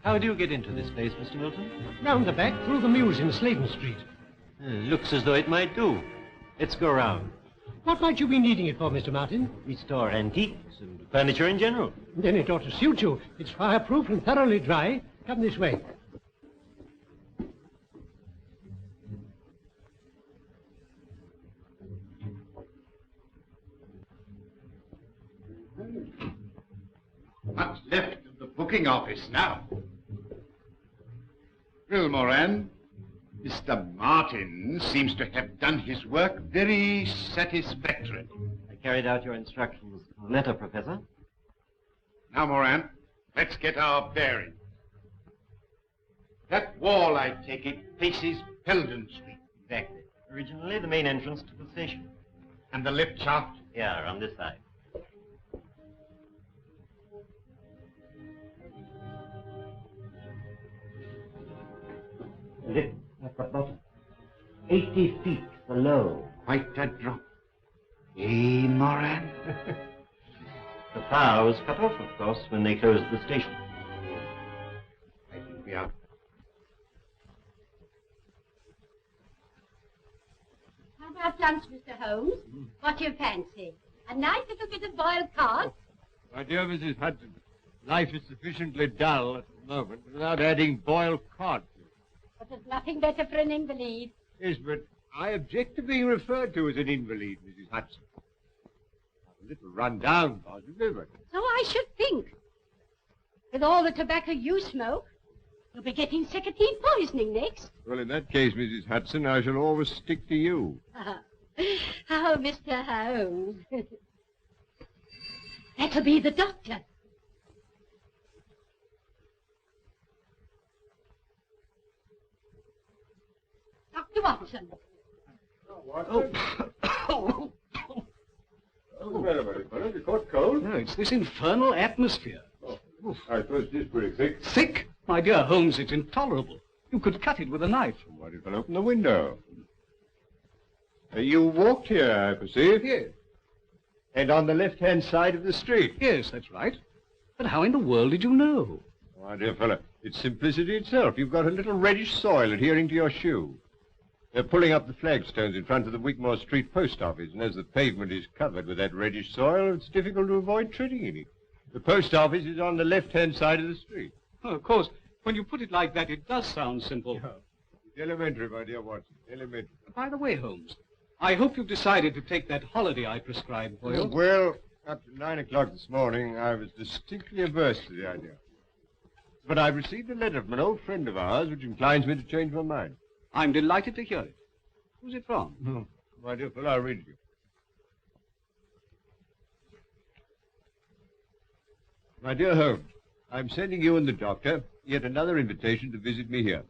How do you get into this place, Mr. Milton? Round the back, through the mews in Sladen Street. Looks as though it might do. Let's go round. What might you be needing it for, Mr. Martin? We store antiques and furniture in general. Then it ought to suit you. It's fireproof and thoroughly dry. Come this way. What's left of the booking office now? Well, Moran, Mr. Martin seems to have done his work very satisfactorily. I carried out your instructions to the letter, Professor. Now, Moran, let's get our bearings. That wall, I take it, faces Peldon Street. Exactly. Originally the main entrance to the station. And the lift shaft? Here, on this side. Lift at the bottom. 80 feet below. Quite a drop. Eh, Moran? The power was cut off, of course, when they closed the station. I think we are. How about lunch, Mr. Holmes? What do you fancy? A nice little bit of boiled cod? My dear Mrs. Hudson, life is sufficiently dull at the moment without adding boiled cod. But there's nothing better for an invalid. Yes, but I object to being referred to as an invalid, Mrs. Hudson. I'm a little run down, possibly, but... So I should think. With all the tobacco you smoke, you'll be getting nicotine poisoning next. Well, in that case, Mrs. Hudson, I shall always stick to you. Oh, Mr. Holmes. That'll be the doctor. Dr. Watson. Oh. You caught cold? No, it's this infernal atmosphere. Oh, I suppose it is pretty thick. Thick? My dear Holmes, it's intolerable. You could cut it with a knife. Why did you open the window? You walked here, I perceive. Yes. And on the left-hand side of the street. Yes, that's right. But how in the world did you know? Oh, my dear fellow, it's simplicity itself. You've got a little reddish soil adhering to your shoe. They're pulling up the flagstones in front of the Wigmore Street post office, and as the pavement is covered with that reddish soil, it's difficult to avoid treading in it. The post office is on the left-hand side of the street. Oh, of course, when you put it like that, it does sound simple. Yeah. It's elementary, my dear Watson, elementary. By the way, Holmes, I hope you've decided to take that holiday I prescribed for you. Well, up to 9 o'clock this morning, I was distinctly averse to the idea. But I've received a letter from an old friend of ours which inclines me to change my mind. I'm delighted to hear it. Who's it from? My dear fellow, I'll read it to you. My dear Holmes, I'm sending you and the doctor yet another invitation to visit me here.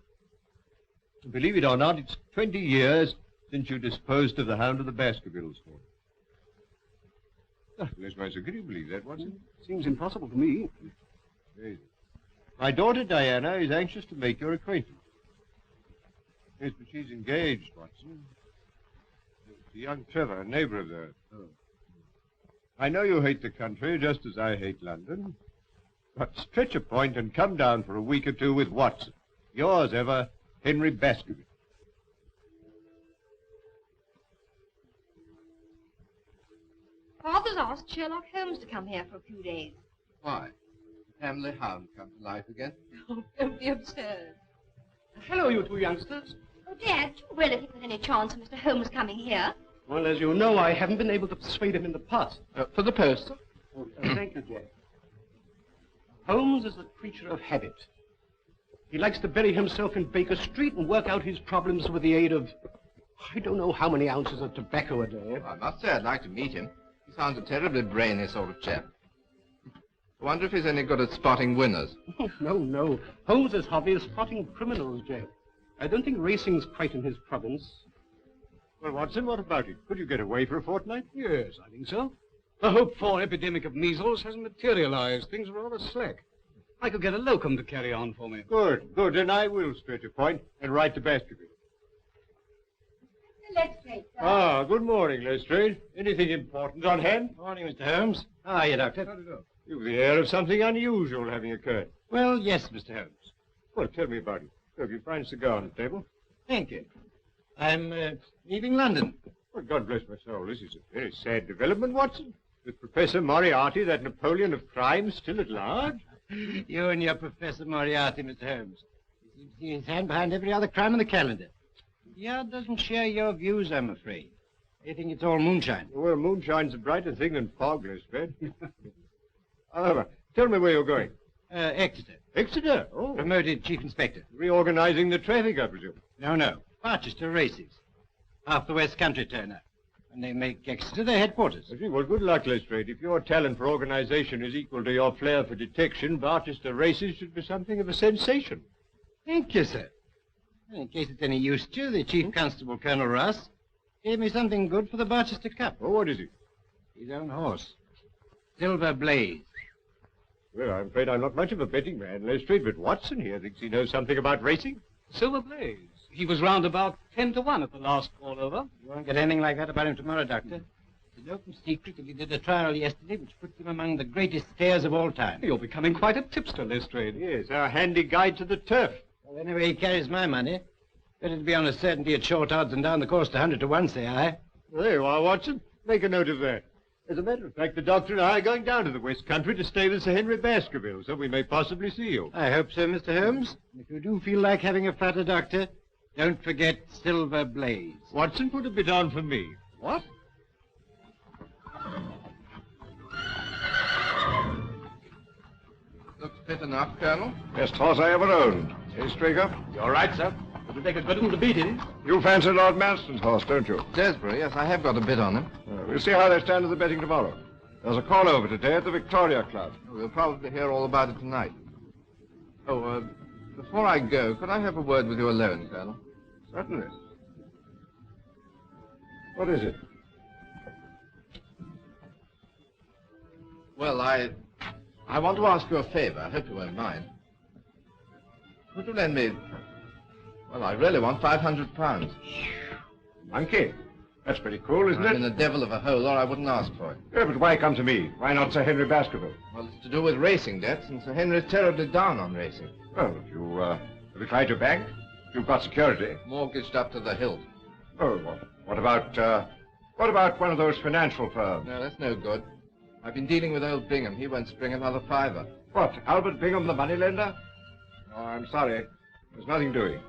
Believe it or not, it's 20 years since you disposed of the hound of the Baskervilles for me. Oh, bless my soul, can you believe that, Watson? Seems impossible to me. Amazing. My daughter Diana is anxious to make your acquaintance. Yes, but she's engaged, Watson. To young Trevor, a neighbor of theirs. Oh. I know you hate the country just as I hate London. But stretch a point and come down for a week or two with Watson. Yours ever, Henry Baskerville. Father's asked Sherlock Holmes to come here for a few days. Why? Family hound come to life again? Oh, don't be absurd. Hello, you two youngsters. Oh, Dad, do you really think there's any chance of Mr. Holmes coming here? Well, as you know, I haven't been able to persuade him in the past. For the post, sir? Oh, thank you, Jack. Holmes is a creature of habit. He likes to bury himself in Baker Street and work out his problems with the aid of, I don't know how many ounces of tobacco a day. I must say I'd like to meet him. He sounds a terribly brainy sort of chap. I wonder if he's any good at spotting winners. Oh, no. Holmes's hobby is spotting criminals, Jack. I don't think racing's quite in his province. Well, Watson, what about it? Could you get away for a fortnight? Yes, I think so. The hoped-for epidemic of measles hasn't materialized. Things are rather slack. I could get a locum to carry on for me. Good. And I will stretch a point and write to Baskerville. Lestrade, sir. Ah, good morning, Lestrade. Anything important on hand? Morning, Mr. Holmes. How are you, Doctor? You've the air of something unusual having occurred. Well, yes, Mr. Holmes. Well, tell me about it. So, if you find a cigar on the table. Thank you. I'm leaving London. Well, God bless my soul. This is a very sad development, Watson. With Professor Moriarty, that Napoleon of crime, still at large. You and your Professor Moriarty, Mr. Holmes. He seems to see his hand behind every other crime on the calendar. The Yard doesn't share your views, I'm afraid. They think it's all moonshine. Well, moonshine's a brighter thing than fog, Lestrade. However, tell me where you're going. Exeter. Exeter? Oh. Promoted Chief Inspector. Reorganizing the traffic, I presume. No. Barchester races. Half the West Country turn up. And they make Exeter their headquarters. I see. Well, good luck, Lestrade. If your talent for organization is equal to your flair for detection, Barchester races should be something of a sensation. Thank you, sir. In case it's any use to you, the Chief Constable, Colonel Ross, gave me something good for the Barchester Cup. Oh, what is it? His own horse. Silver Blaze. Well, I'm afraid I'm not much of a betting man, Lestrade, but Watson here thinks he knows something about racing. Silver Blaze. He was round about 10-1 at the last call over. You won't get anything like that about him tomorrow, Doctor. It's an open secret that he did a trial yesterday which puts him among the greatest stayers of all time. You're becoming quite a tipster, Lestrade. Yes, our handy guide to the turf. Well, anyway, he carries my money. Better to be on a certainty at short odds than down the course to 100-1, say I. There you are, Watson. Make a note of that. As a matter of fact, the doctor and I are going down to the West Country to stay with Sir Henry Baskerville, so we may possibly see you. I hope so, Mr. Holmes. If you do feel like having a fatter, Doctor, don't forget Silver Blaze. Watson, put a bit on for me. What? Looks fit enough, Colonel. Best horse I ever owned. Hey, Straker? You all right, sir? It'll take a good one to beat it. You fancy Lord Manston's horse, don't you? Desborough, yes, I have got a bid on him. We'll see how they stand at the betting tomorrow. There's a call over today at the Victoria Club. We'll probably hear all about it tonight. Oh, before I go, could I have a word with you alone, Colonel? Certainly. What is it? Well, I want to ask you a favor. I hope you won't mind. Could you lend me... Well, I really want £500. Monkey. That's pretty cool, isn't I'm it? in a devil of a hole, or I wouldn't ask for it. Yeah, but why come to me? Why not Sir Henry Baskerville? Well, it's to do with racing debts, and Sir Henry's terribly down on racing. Well, if you, have you tried your bank? You've got security. Mortgaged up to the hilt. Oh, well, what about one of those financial firms? No, that's no good. I've been dealing with old Bingham. He won't spring another fiver. What, Albert Bingham, the moneylender? Oh, I'm sorry. There's nothing doing.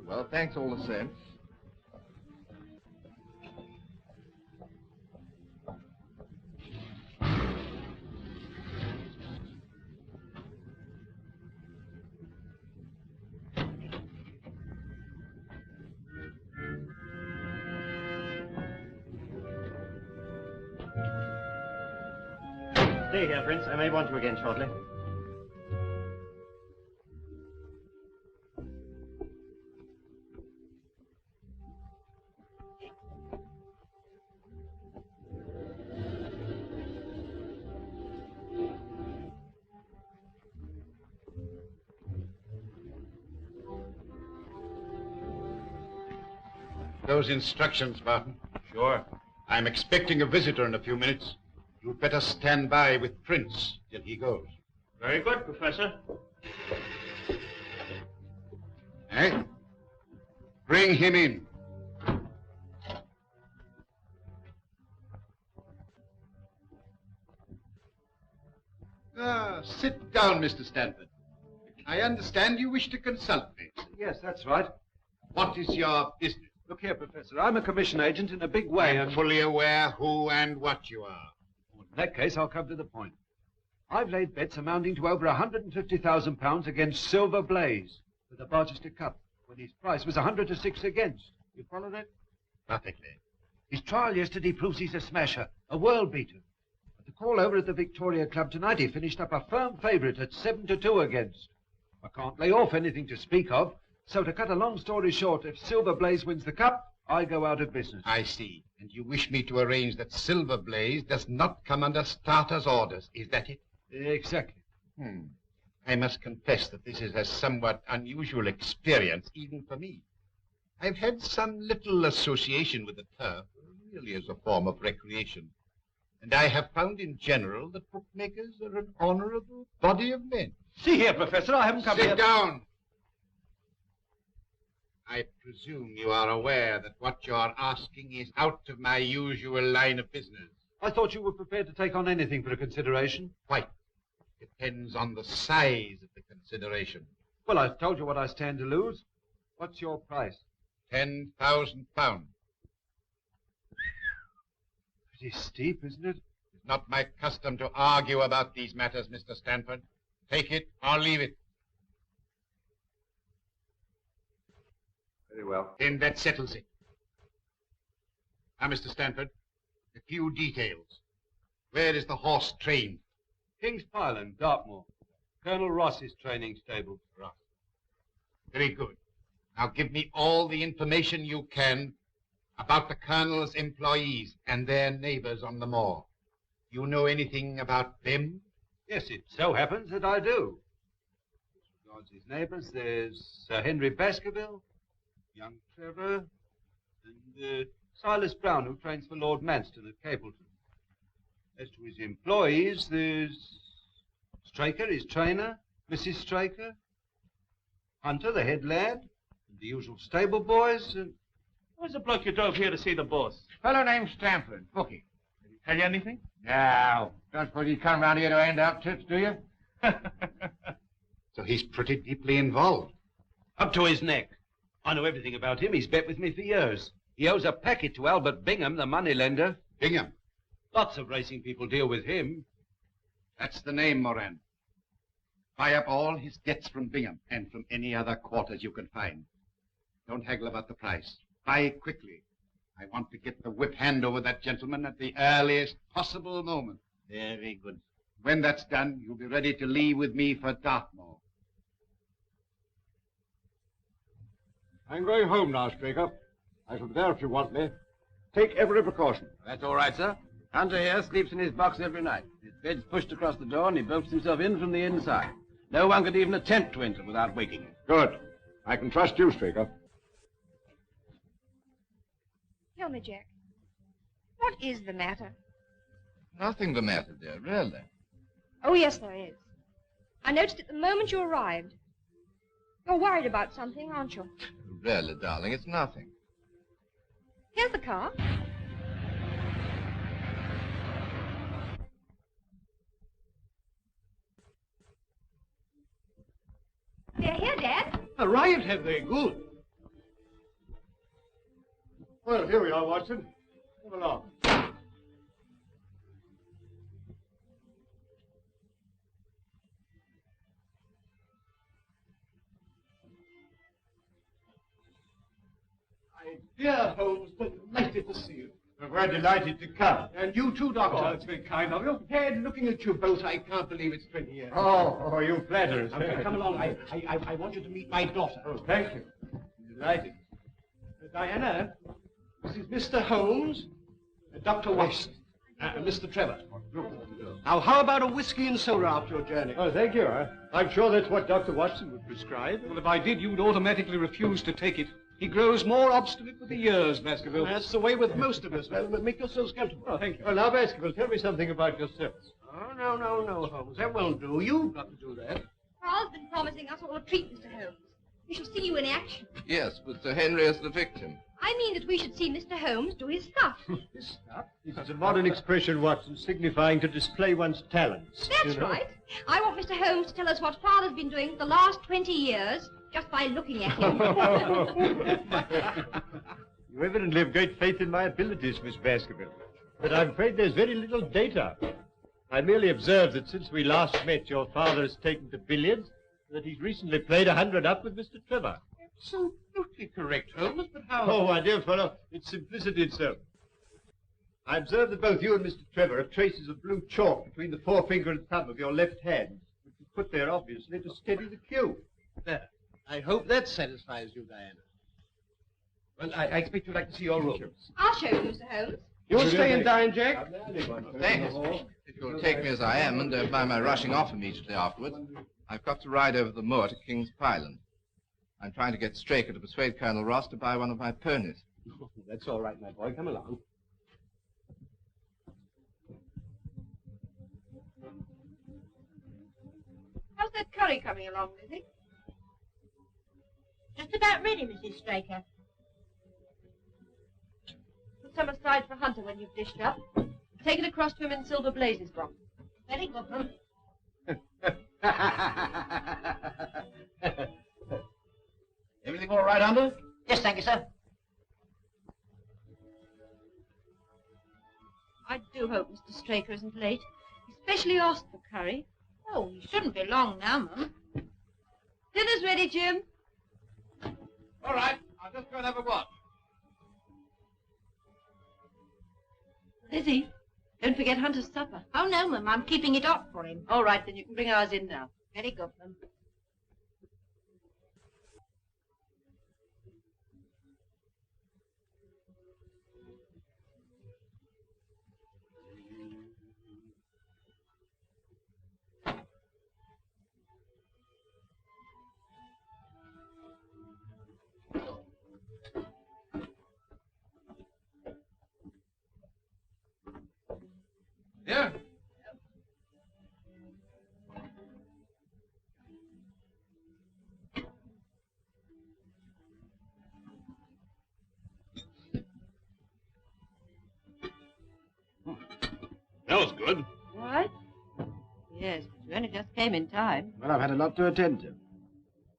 Well, thanks all the same. Stay here, Prince. I may want you again shortly. Those instructions, Barton. Sure. I'm expecting a visitor in a few minutes. You'd better stand by with Prince till he goes. Very good, Professor. Eh? Bring him in. down, Mr. Stanford. I understand you wish to consult me. Yes, that's right. What is your business? Look here, Professor, I'm a commission agent in a big way. I'm fully aware who and what you are. In that case, I'll come to the point. I've laid bets amounting to over £150,000 against Silver Blaze for the Barchester Cup, when his price was 100 to 6 against. You follow that? Perfectly. His trial yesterday proves he's a smasher, a world beater. At the call over at the Victoria Club tonight, he finished up a firm favourite at 7 to 2 against. I can't lay off anything to speak of, so to cut a long story short, if Silver Blaze wins the cup, I go out of business. I see. And you wish me to arrange that Silver Blaze does not come under starter's orders. Is that it? Exactly. I must confess that this is a somewhat unusual experience, even for me. I've had some little association with the turf, really as a form of recreation. And I have found in general that bookmakers are an honorable body of men. See here, Professor, I haven't come here... Sit down! I presume you are aware that what you're asking is out of my usual line of business. I thought you were prepared to take on anything for a consideration. Quite. Depends on the size of the consideration. Well, I've told you what I stand to lose. What's your price? £10,000. Pretty steep, isn't it? It's not my custom to argue about these matters, Mr. Stanford. Take it or leave it. Very well. Then that settles it. Now, Mr. Stanford, a few details. Where is the horse trained? King's Pyland, Dartmoor. Colonel Ross's training stable. Ross. Very good. Now give me all the information you can about the Colonel's employees and their neighbors on the moor. You know anything about them? Yes, it so happens that I do. As regards his neighbors, there's Sir Henry Baskerville, young Trevor, and Silas Brown, who trains for Lord Manston at Capleton. As to his employees, there's Straker, his trainer, Mrs. Straker, Hunter, the head lad, and the usual stable boys, and... Where's the bloke you drove here to see the boss? Fellow named Stanford, bookie. Did he tell you anything? No. Don't suppose you come round here to hand out tips, do you? So he's pretty deeply involved. Up to his neck. I know everything about him. He's bet with me for years. He owes a packet to Albert Bingham, the moneylender. Bingham? Lots of racing people deal with him. That's the name, Moran. Buy up all his debts from Bingham and from any other quarters you can find. Don't haggle about the price. Buy quickly. I want to get the whip hand over that gentleman at the earliest possible moment. Very good. When that's done, you'll be ready to leave with me for Dartmoor. I'm going home now, Straker. I shall be there if you want me. Take every precaution. That's all right, sir. Hunter here sleeps in his box every night. His bed's pushed across the door and he bolts himself in from the inside. No one could even attempt to enter without waking him. Good. I can trust you, Straker. Tell me, Jack, what is the matter? Nothing the matter, dear, really. Oh, yes, there is. I noticed it the moment you arrived. You're worried about something, aren't you? Really, darling, it's nothing. Here's the car. They're here, Dad. Arrived, have they? Good. Well, here we are, Watson. Come along. Dear Holmes, delighted to see you. We're delighted to come. And you too, Doctor. Oh, that's very kind of you. Dad, looking at you both, I can't believe it's 20 years. Oh, you flatter us. Now, come along. I want you to meet my daughter. Oh, thank you. Delighted. Diana, this is Mr. Holmes, Dr. Watson, Mr. Trevor. Now, how about a whiskey and soda after your journey? Oh, thank you. I'm sure that's what Dr. Watson would prescribe. Well, if I did, you'd automatically refuse to take it. He grows more obstinate with the years, Baskerville. That's the way with most of us. Well, make yourselves comfortable. Oh, thank you. Well, now, Baskerville, tell me something about yourself. Oh, no, Holmes. That won't do. You've got to do that. Carl's been promising us all a treat, Mr. Holmes. We shall see you in action. Yes, with Sir Henry as the victim. I mean that we should see Mr. Holmes do his stuff. This is a modern expression, Watson, signifying to display one's talents. That's right. I want Mr. Holmes to tell us what Father's been doing for the last 20 years, just by looking at him. You evidently have great faith in my abilities, Miss Baskerville. But I'm afraid there's very little data. I merely observed that since we last met, your father has taken to billiards, that he's recently played 100 up with Mr. Trevor. Absolutely correct, Holmes, but how... Oh, my dear fellow, it's simplicity itself. I observe that both you and Mr. Trevor have traces of blue chalk between the forefinger and thumb of your left hand, which is put there, obviously, to steady the cue. There. I hope that satisfies you, Diana. Well, I expect you'd like to see your rooms. I'll show you, Mr. Holmes. You'll stay and dine, Jack? Thanks. If you'll take me as I am and don't mind my rushing off immediately afterwards, I've got to ride over the moor to King's Pyland. I'm trying to get Straker to persuade Colonel Ross to buy one of my ponies. Oh, that's all right, my boy. Come along. How's that curry coming along, Lizzie? Just about ready, Mrs. Straker. Put some aside for Hunter when you've dished up. Take it across to him in Silver Blaze's broth. Very good. Everything all right, Hunter? Yes, thank you, sir. I do hope Mr. Straker isn't late. He specially asked for curry. Oh, you shouldn't be long now, Mum. Dinner's ready, Jim. All right, I'll just go and have a watch. Lizzie, don't forget Hunter's supper. Oh, no, Mum, I'm keeping it hot for him. All right, then you can bring ours in now. Very good, Mum. Yeah. That was good. All right? Yes, but you only just came in time. Well, I've had a lot to attend to.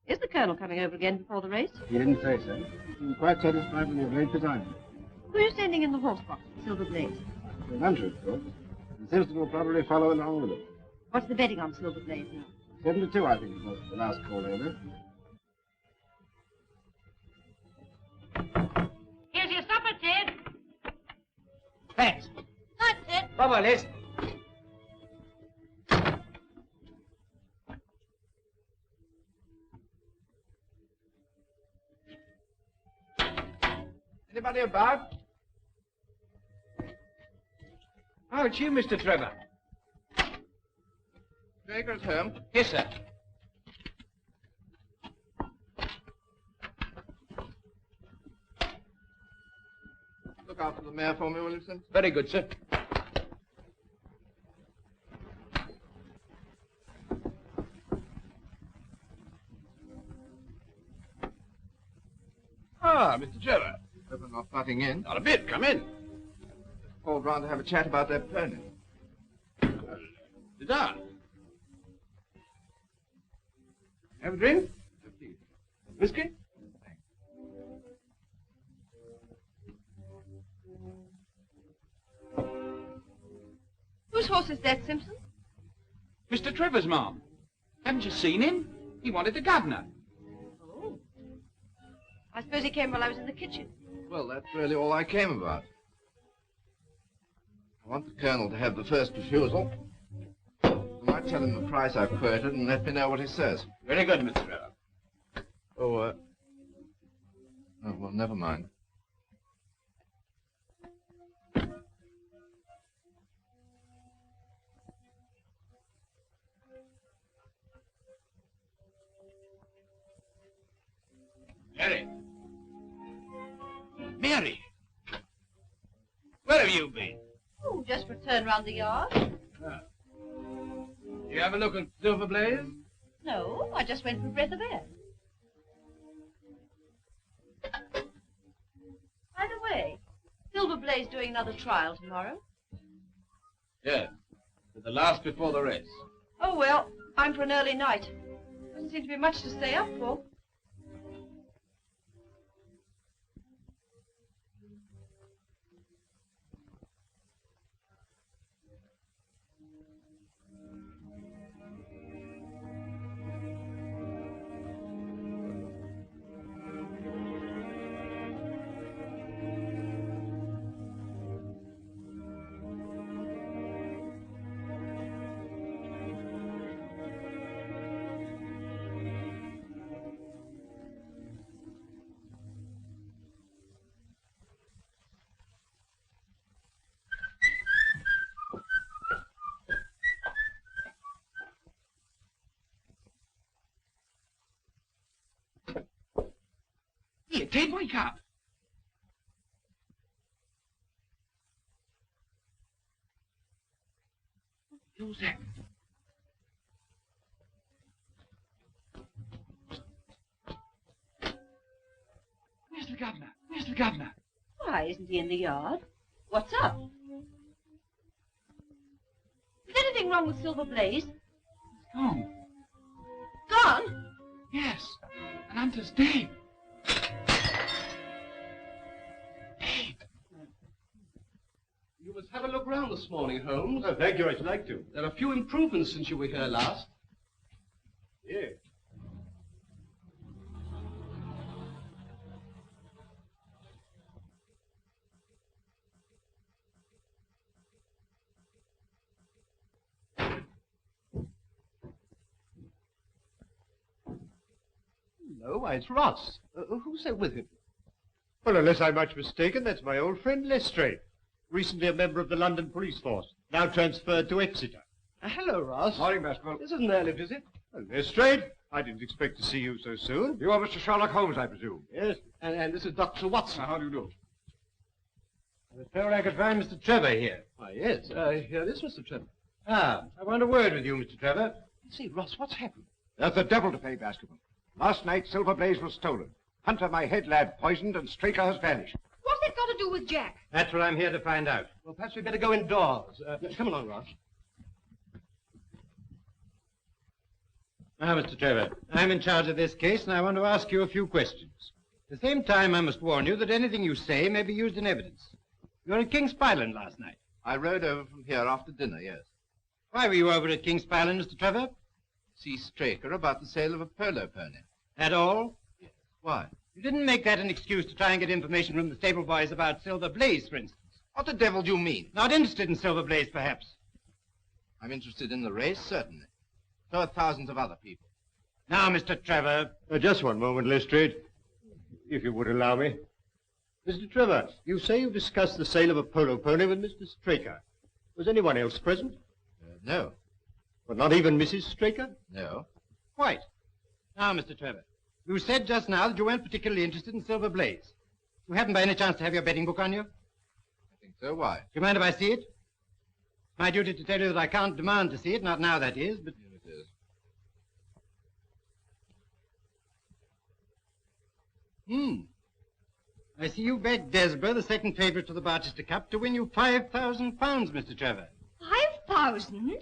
Is the Colonel coming over again before the race? He didn't say so. I'm quite satisfied when you've laid the time. Who are you sending in the horse box at Silver Blaze? The luncher, of course. And Simpson will probably follow along with it. What's the betting on Silver Blaze now? 7-2, I think it was, the last call over. Here's your supper, Ted. Thanks. Night, Ted. Bye-bye, Liz. Anybody about? Oh, it's you, Mr. Trevor. Straker at home? Yes, sir. Look out for the mare for me, will you, sir? Very good, sir. Ah, Mr. Trevor. Trevor not butting in. Not a bit. Come in. Called round to have a chat about that pony. Sit down. Have a drink? Please. Whiskey? Whose horse is that, Simpson? Mr. Trevor's, Ma'am. Haven't you seen him? He wanted the governor. Oh. I suppose he came while I was in the kitchen. Well, that's really all I came about. I want the Colonel to have the first refusal. I might tell him the price I've quoted and let me know what he says. Very good, Mr. Trevor. Oh, oh, well, never mind. Mary. Mary! Where have you been? Oh, just returned round the yard. You have a look at Silver Blaze? No, I just went for a breath of air. Silver Blaze doing another trial tomorrow? Yes, but the last before the race. Oh, well, I'm for an early night. Doesn't seem to be much to stay up for. Here, take my cup. Who's that? Where's the governor? Where's the governor? Why, isn't he in the yard? What's up? Is anything wrong with Silver Blaze? Gone. Gone? Yes. And Hunter's dead. You must have a look round this morning, Holmes. Oh, thank you, I should like to. There are a few improvements since you were here last. Yes. No, why, it's Ross. Who's there with him? Well, unless I'm much mistaken, that's my old friend Lestrade. Recently a member of the London police force, now transferred to Exeter. Hello, Ross. Morning, Baskerville. This is an early visit. Well, Lestrade, I didn't expect to see you so soon. You are Mr. Sherlock Holmes, I presume. Yes, and this is Dr. Watson. How do you do? I was told I could find Mr. Trevor here. Ah, yes, here is Mr. Trevor. Ah, I want a word with you, Mr. Trevor. See, Ross, what's happened? There's the devil to pay, Baskerville. Last night, Silver Blaze was stolen. Hunter, my head lad, poisoned, and Straker has vanished. What's that got to do with Jack? That's what I'm here to find out. Well, perhaps we'd better go indoors. Come along, Ross. Now, Mr. Trevor, I'm in charge of this case, and I want to ask you a few questions. At the same time, I must warn you that anything you say may be used in evidence. You were at King's Pyland last night. I rode over from here after dinner, yes. Why were you over at King's Pyland, Mr. Trevor? See Straker about the sale of a polo pony. At all? Yes. Why? You didn't make that an excuse to try and get information from the stable boys about Silver Blaze, for instance. What the devil do you mean? Not interested in Silver Blaze, perhaps. I'm interested in the race, certainly. So are thousands of other people. Now, Mr. Trevor. Just one moment, Lestrade, if you would allow me. Mr. Trevor, you say you discussed the sale of a polo pony with Mr. Straker. Was anyone else present? No. But not even Mrs. Straker? No. Quite. Now, Mr. Trevor, you said just now that you weren't particularly interested in Silver Blaze. You happen by any chance to have your betting book on you? I think so. Why? Do you mind if I see it? It's my duty to tell you that I can't demand to see it, not now, that is, but... Here it is. I see you backed Desborough, the second favourite to the Barchester Cup, to win you £5,000, Mr. Trevor. 5,000?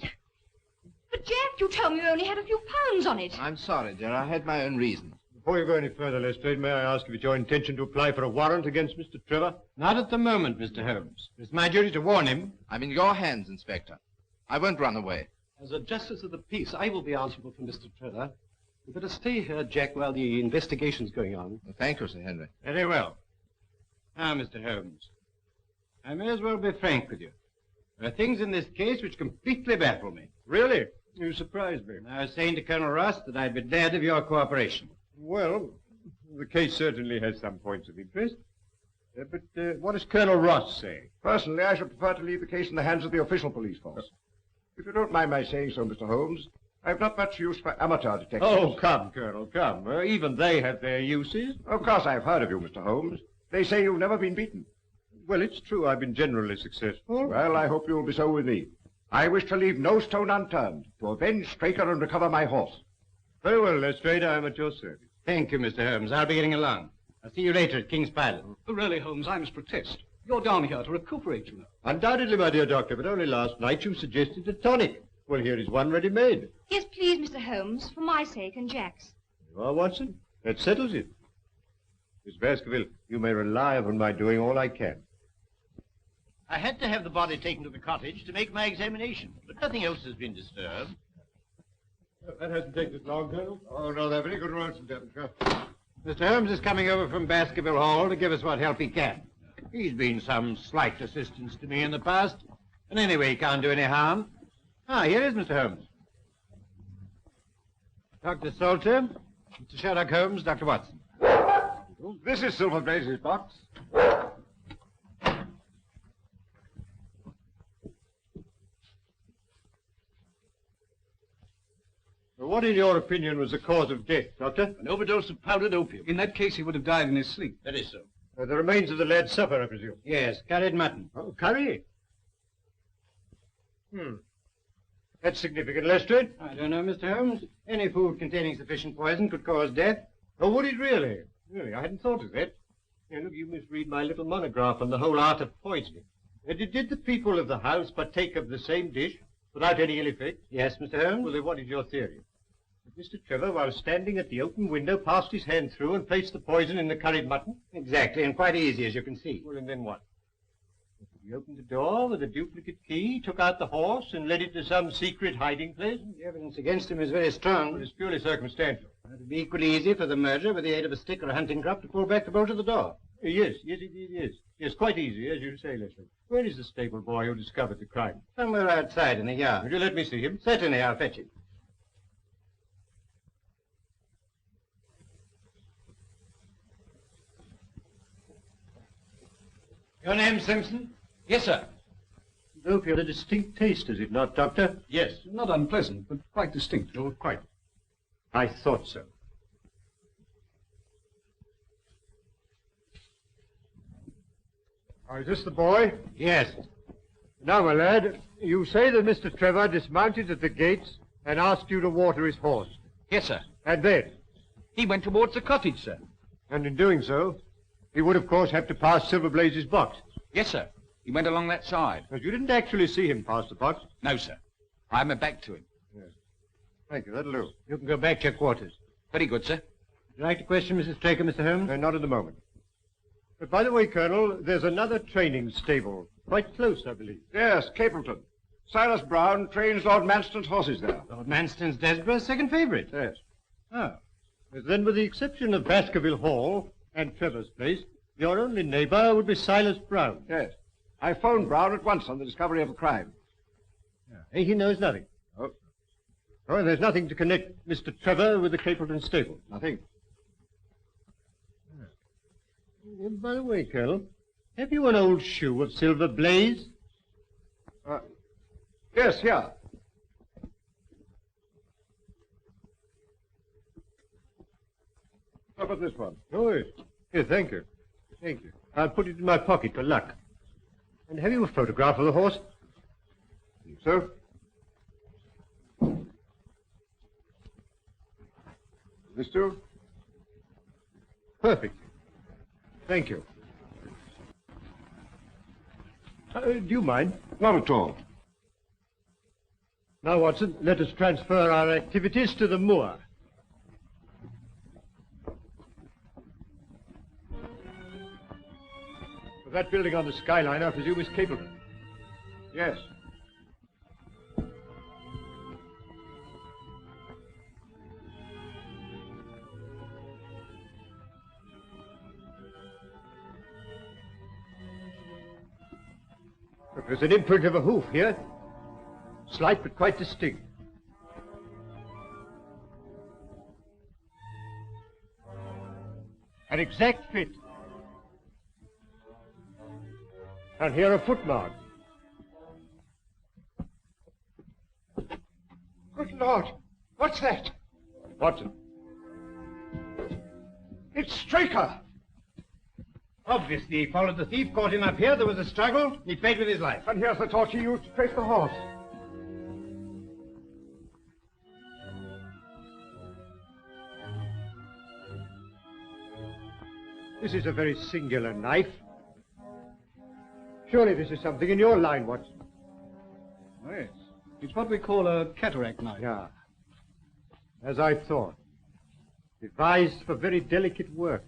But, Jack, you told me you only had a few pounds on it. I'm sorry, dear. I had my own reasons. Before you go any further, Lestrade, may I ask if it's your intention to apply for a warrant against Mr. Trevor? Not at the moment, Mr. Holmes. It's my duty to warn him. I'm in your hands, Inspector. I won't run away. As a justice of the peace, I will be answerable for Mr. Trevor. You better stay here, Jack, while the investigation's going on. Well, thank you, Sir Henry. Very well. Now, Mr. Holmes, I may as well be frank with you. There are things in this case which completely baffle me. Really? You surprise me. I was saying to Colonel Ross that I'd be glad of your cooperation. Well, the case certainly has some points of interest. But what does Colonel Ross say? Personally, I should prefer to leave the case in the hands of the official police force. If you don't mind my saying so, Mr. Holmes, I've not much use for amateur detectives. Oh, come, Colonel, come. Even they have their uses. Of course I've heard of you, Mr. Holmes. They say you've never been beaten. Well, it's true I've been generally successful. Well, I hope you'll be so with me. I wish to leave no stone unturned to avenge Straker and recover my horse. Very well, Lestrade, I am at your service. Thank you, Mr. Holmes. I'll be getting along. I'll see you later at King's Pyland. Really, Holmes, I must protest. You're down here to recuperate, you know. Undoubtedly, my dear doctor, but only last night you suggested a tonic. Well, here is one ready-made. Yes, please, Mr. Holmes, for my sake and Jack's. You are, Watson. That settles it. Miss Baskerville, you may rely upon my doing all I can. I had to have the body taken to the cottage to make my examination, but nothing else has been disturbed. That hasn't taken us long, Colonel. Oh, no, they're very good roads in Devonshire. Mr. Holmes is coming over from Baskerville Hall to give us what help he can. He's been some slight assistance to me in the past, and anyway, he can't do any harm. Ah, here is Mr. Holmes. Dr. Salter, Mr. Sherlock Holmes, Dr. Watson. This is Silver Blaze's box. What, in your opinion, was the cause of death, Doctor? An overdose of powdered opium. In that case, he would have died in his sleep. That is so. The remains of the lad's supper, I presume. Yes, curried mutton. Oh, curry? That's significant, Lestrade. I don't know, Mr. Holmes. Any food containing sufficient poison could cause death. Oh, would it really? Really, I hadn't thought of that. Now, look, you misread my little monograph on the whole art of poisoning. Did the people of the house partake of the same dish without any ill effect? Yes, Mr. Holmes. Well, then what is your theory? That Mr. Trevor, while standing at the open window, passed his hand through and placed the poison in the curried mutton? Exactly, and quite easy, as you can see. Well, and then what? He opened the door with a duplicate key, took out the horse, and led it to some secret hiding place? The evidence against him is very strong. Well, it's purely circumstantial. It would be equally easy for the murderer, with the aid of a stick or a hunting crop, to pull back the bolt of the door. Yes, it is. Yes, quite easy, as you say, Leslie. Where is the stable boy who discovered the crime? Somewhere outside in the yard. Would you let me see him? Certainly, I'll fetch him. Your name, Simpson? Yes, sir. Opium, a distinct taste, is it not, Doctor? Yes, not unpleasant, but quite distinct. Oh, quite. I thought so. Oh, is this the boy? Yes. Now, my lad, you say that Mr. Trevor dismounted at the gates and asked you to water his horse. Yes, sir. And then? He went towards the cottage, sir. And in doing so, he would, of course, have to pass Silver Blaze's box. Yes, sir. He went along that side. But you didn't actually see him pass the box? No, sir. I had my back to him. Yes. Thank you, that'll do. You can go back to your quarters. Very good, sir. Would you like to question Mrs. Straker, Mr. Holmes? Not at the moment. But by the way, Colonel, there's another training stable. Quite close, I believe. Yes, Capleton. Silas Brown trains Lord Manston's horses there. Lord Manston's Desborough's second favourite. Yes. Oh. Then, with the exception of Baskerville Hall and Trevor's place, your only neighbour would be Silas Brown. Yes. I phoned Brown at once on the discovery of the crime. He knows nothing. Oh. Oh, and there's nothing to connect Mr. Trevor with the Capleton stable. Nothing. By the way, Colonel, have you an old shoe of Silver Blaze? Yes, here. How about this one? Oh, yes. Here, thank you. Thank you. I'll put it in my pocket for luck. And have you a photograph of the horse? I think so. This too? Perfect. Thank you. Do you mind? Not at all. Now, Watson, let us transfer our activities to the moor. That building on the skyline, I presume, is Capleton. Yes. Look, there's an imprint of a hoof here. Slight, but quite distinct. An exact fit. And here are footmarks. Good Lord! What's that? Watson. It's Straker! Obviously, he followed the thief, caught him up here, there was a struggle, he paid with his life. And here's the torch he used to trace the horse. This is a very singular knife. Surely this is something in your line, Watson. Oh, yes. It's what we call a cataract knife. Yeah. As I thought. Devised for very delicate work.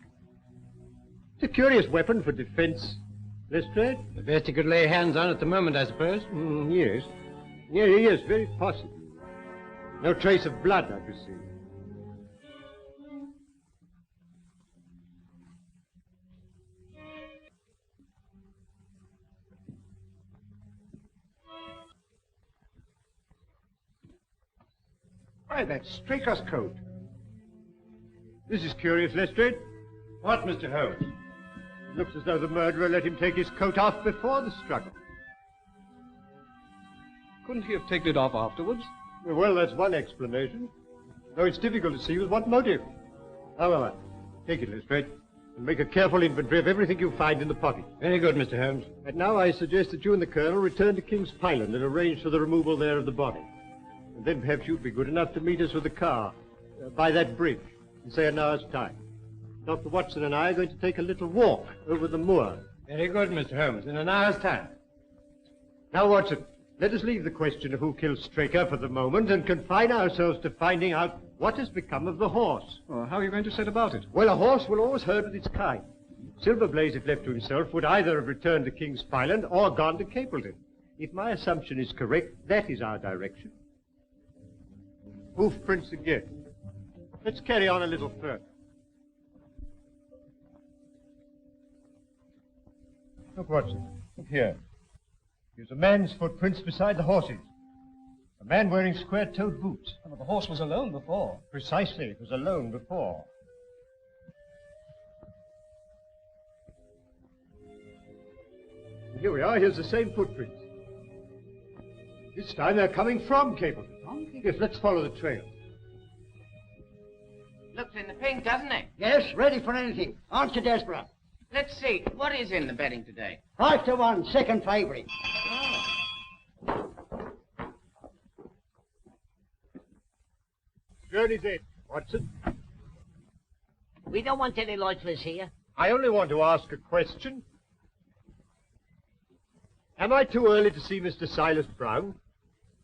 It's a curious weapon for defense. Lestrade? The best you could lay hands on at the moment, I suppose. Yes. Yes, very possibly. No trace of blood, I perceive. Why, that's Straker's coat. This is curious, Lestrade. What, Mr. Holmes? It looks as though the murderer let him take his coat off before the struggle. Couldn't he have taken it off afterwards? Well, that's one explanation. Though it's difficult to see with what motive. However, take it, Lestrade, and make a careful inventory of everything you find in the pocket. Very good, Mr. Holmes. And now I suggest that you and the Colonel return to King's Pyland and arrange for the removal there of the body. And then perhaps you'd be good enough to meet us with a car by that bridge in, say, an hour's time. Dr. Watson and I are going to take a little walk over the moor. Very good, Mr. Holmes. In an hour's time. Now, Watson, let us leave the question of who killed Straker for the moment and confine ourselves to finding out what has become of the horse. Well, how are you going to set about it? Well, a horse will always herd with its kind. Silverblaze, if left to himself, would either have returned to King's Pyland or gone to Capleton. If my assumption is correct, that is our direction. Hoof prints again. Let's carry on a little further. Look, Watson. Look here. There's a man's footprints beside the horse's. A man wearing square-toed boots. Well, the horse was alone before. Precisely. It was alone before. Here we are. Here's the same footprints. This time they're coming from Capleton. Yes, let's follow the trail. Looks in the pink, doesn't it? Yes, ready for anything. Aren't you desperate? Let's see. What is in the betting today? 5-1, second favourite. Journey's in, Watson. We don't want any lifeless here. I only want to ask a question. Am I too early to see Mr. Silas Brown?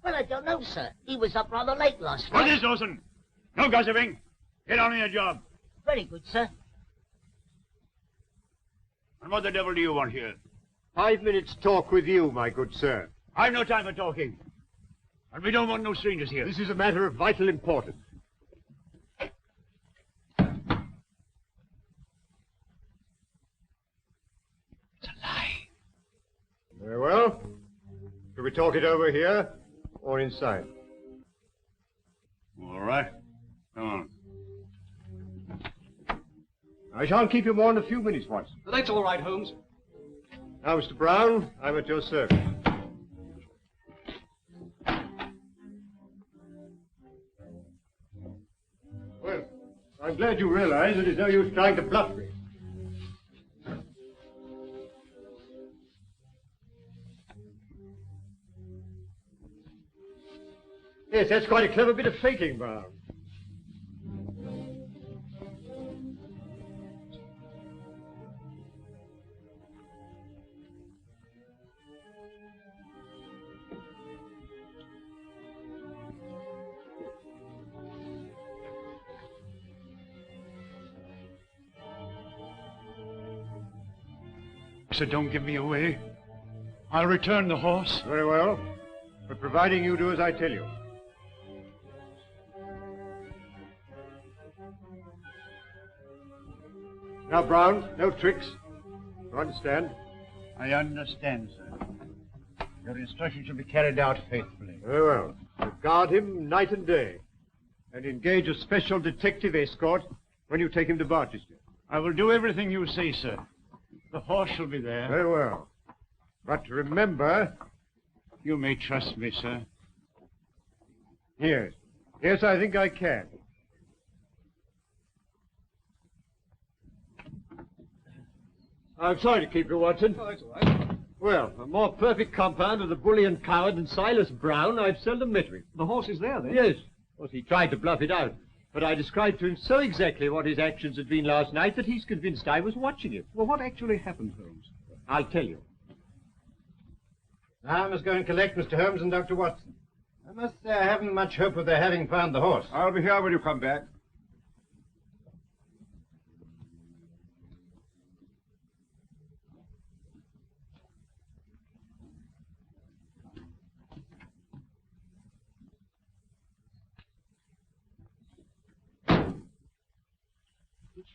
Well, I don't know, sir. He was up rather late last What night. is Dawson? No gossiping. Get on with your job. Very good, sir. And what the devil do you want here? 5 minutes' talk with you, my good sir. I've no time for talking. And we don't want no strangers here. This is a matter of vital importance. It's a lie. Very well. Shall we talk it over here or inside? All right. Come on. I shan't keep you more than a few minutes, Watson. That's all right, Holmes. Now, Mr. Brown, I'm at your service. Well, I'm glad you realize that it's no use trying to bluff me. Yes, that's quite a clever bit of faking, Brown. So don't give me away. I'll return the horse. Very well, but providing you do as I tell you. Now, Brown, no tricks. You understand? I understand, sir. Your instructions shall be carried out faithfully. Very well. You guard him night and day, and engage a special detective escort when you take him to Barchester. I will do everything you say, sir. The horse shall be there. Very well. But remember... You may trust me, sir. Yes. Yes, I think I can. I'm sorry to keep you, Watson. Oh, that's all right. Well, a more perfect compound of the bully and coward than Silas Brown I've seldom met with. The horse is there, then? Yes. Of course, he tried to bluff it out. But I described to him so exactly what his actions had been last night that he's convinced I was watching him. Well, what actually happened, Holmes? I'll tell you. Now I must go and collect Mr. Holmes and Dr. Watson. I must say I haven't much hope of their having found the horse. I'll be here when you come back.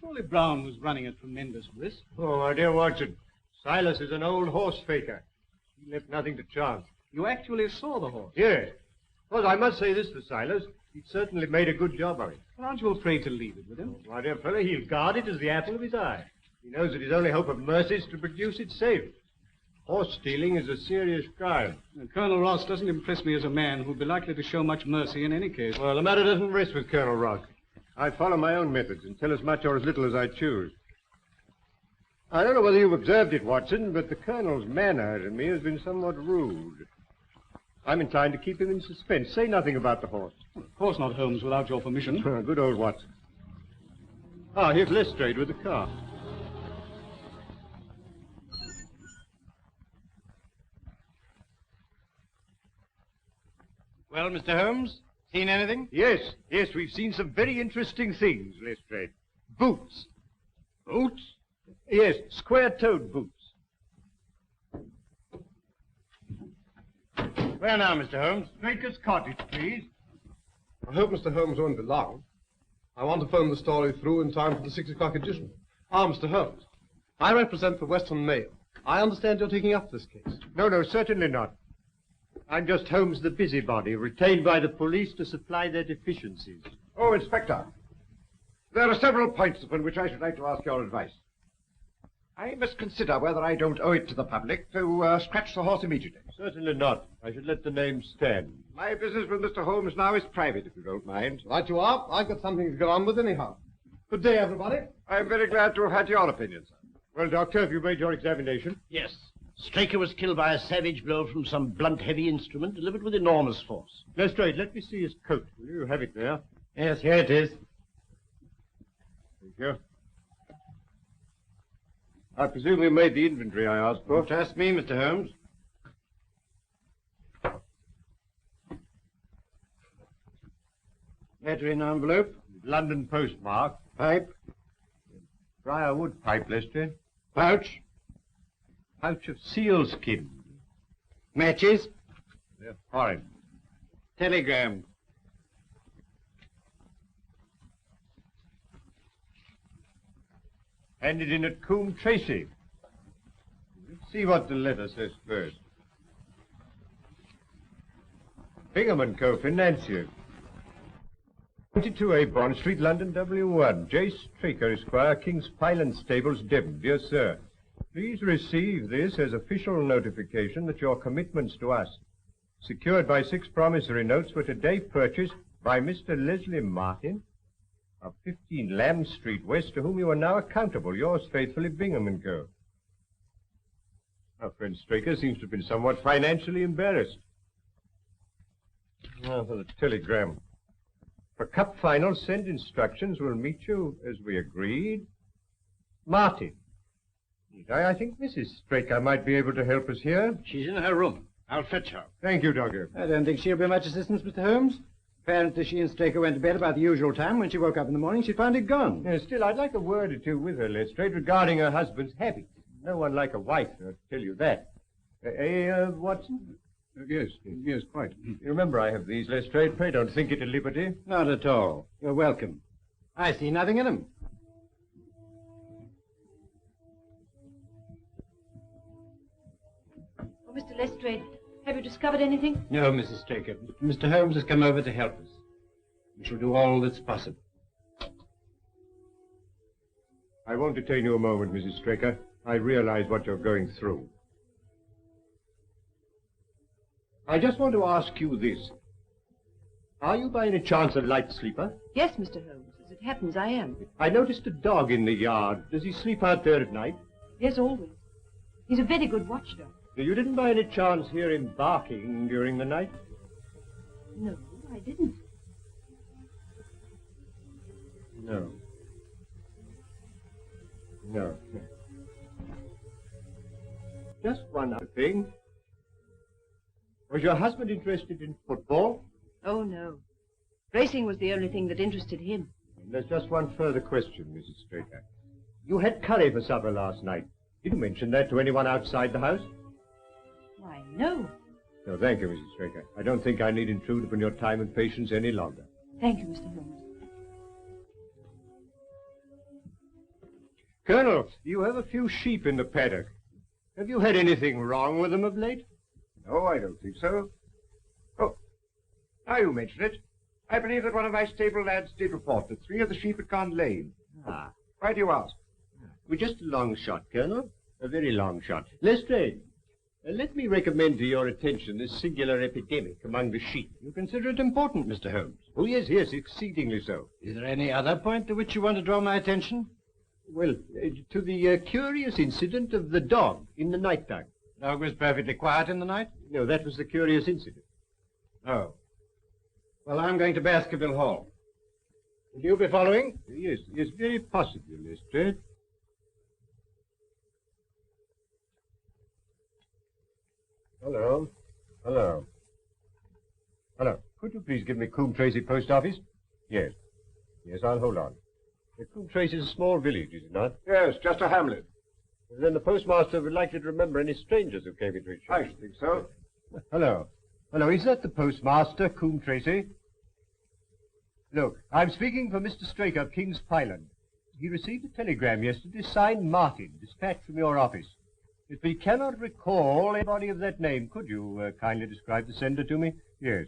Surely Brown was running at tremendous risk. Oh, my dear Watson, Silas is an old horse faker. He left nothing to chance. You actually saw the horse? Yes. Well, I must say this for Silas. He certainly made a good job of it. Well, aren't you afraid to leave it with him? Oh, my dear fellow, he'll guard it as the apple of his eye. He knows that his only hope of mercy is to produce it safe. Horse stealing is a serious crime. Colonel Ross doesn't impress me as a man who'd be likely to show much mercy in any case. Well, the matter doesn't rest with Colonel Ross. I follow my own methods and tell as much or as little as I choose. I don't know whether you've observed it, Watson, but the Colonel's manner to me has been somewhat rude. I'm inclined to keep him in suspense. Say nothing about the horse. Of course not, Holmes, without your permission. Good old Watson. Ah, here's Lestrade with the car. Well, Mr. Holmes, seen anything? Yes, we've seen some very interesting things, Lestrade. Boots. Boots? Yes, square-toed boots. Where now, Mr. Holmes? Straker's cottage, please. I hope Mr. Holmes won't be long. I want to phone the story through in time for the 6 o'clock edition. Ah, Mr. Holmes, I represent the Western Mail. I understand you're taking up this case. No, certainly not. I'm just Holmes the busybody, retained by the police to supply their deficiencies. Oh, Inspector, there are several points upon which I should like to ask your advice. I must consider whether I don't owe it to the public to scratch the horse immediately. Certainly not. I should let the name stand. My business with Mr. Holmes now is private, if you don't mind. Right you are. I've got something to go on with anyhow. Good day, everybody. I'm very glad to have had your opinion, sir. Well, Doctor, have you made your examination? Yes. Straker was killed by a savage blow from some blunt, heavy instrument delivered with enormous force. Lestrade, let me see his coat. Will you have it there? Yes, here it is. Thank you. I presume you made the inventory I asked for. Trust me, Mr. Holmes. Letter in envelope. London postmark. Pipe. Briarwood pipe, Lestrade. Pouch. Pouch of sealskin. Matches. They're foreign. Telegram. Handed in at Coombe Tracy. Let's see what the letter says first. Bingham & Co. Financier. 22A Bond Street, London, W1. J. Straker, Esquire, King's Pyland Stables, Devon. Dear Sir, please receive this as official notification that your commitments to us, secured by 6 promissory notes, were today purchased by Mr. Leslie Martin of 15 Lamb Street West, to whom you are now accountable. Yours faithfully, Bingham & Co. Our friend Straker seems to have been somewhat financially embarrassed. Now for the telegram. For cup final, send instructions. Will meet you as we agreed. Martin. I think Mrs. Straker might be able to help us here. She's in her room. I'll fetch her. Thank you, Doctor. I don't think she'll be much assistance, Mr. Holmes. Apparently she and Straker went to bed about the usual time. When she woke up in the morning, she found it gone. Still, I'd like a word or two with her, Lestrade, regarding her husband's habits. No one like a wife, I'll tell you that. Watson? Yes, quite. You remember I have these, Lestrade. Pray don't think it a liberty. Not at all. You're welcome. I see nothing in them. Oh, Mr. Lestrade, have you discovered anything? No, Mrs. Straker. Mr. Holmes has come over to help us. We shall do all that's possible. I won't detain you a moment, Mrs. Straker. I realize what you're going through. I just want to ask you this. Are you by any chance a light sleeper? Yes, Mr. Holmes. As it happens, I am. I noticed a dog in the yard. Does he sleep out there at night? Yes, always. He's a very good watchdog. You didn't by any chance hear him barking during the night? No, I didn't. No. Just one other thing. Was your husband interested in football? Oh, no. Racing was the only thing that interested him. And there's just one further question, Mrs. Straker. You had curry for supper last night. Did you mention that to anyone outside the house? Why, no. No, thank you, Mrs. Straker. I don't think I need intrude upon your time and patience any longer. Thank you, Mr. Holmes. Colonel, you have a few sheep in the paddock. Have you had anything wrong with them of late? No, I don't think so. Oh, now you mention it. I believe that one of my stable lads did report that 3 of the sheep had gone lame. Ah. Why do you ask? Well, just a long shot, Colonel. A very long shot. Lestrade, let me recommend to your attention this singular epidemic among the sheep. You consider it important, Mr. Holmes? Oh, yes, yes, exceedingly so. Is there any other point to which you want to draw my attention? Well, to the curious incident of the dog in the night time. The dog was perfectly quiet in the night? No, that was the curious incident. Oh. Well, I'm going to Baskerville Hall. Will you be following? Yes, yes, very possibly, Lestrade. Hello. Hello. Hello. Could you please give me Coombe Tracy Post Office? Yes. Yes, I'll hold on. Coombe Tracy is a small village, is it not? Yes, just a hamlet. Then the postmaster would likely to remember any strangers who came into his shop. I should think so. Hello. Hello, is that the postmaster, Coombe Tracy? Look, I'm speaking for Mr. Straker of King's Pyland. He received a telegram yesterday signed Martin, dispatched from your office. If he cannot recall anybody of that name, could you kindly describe the sender to me? Yes.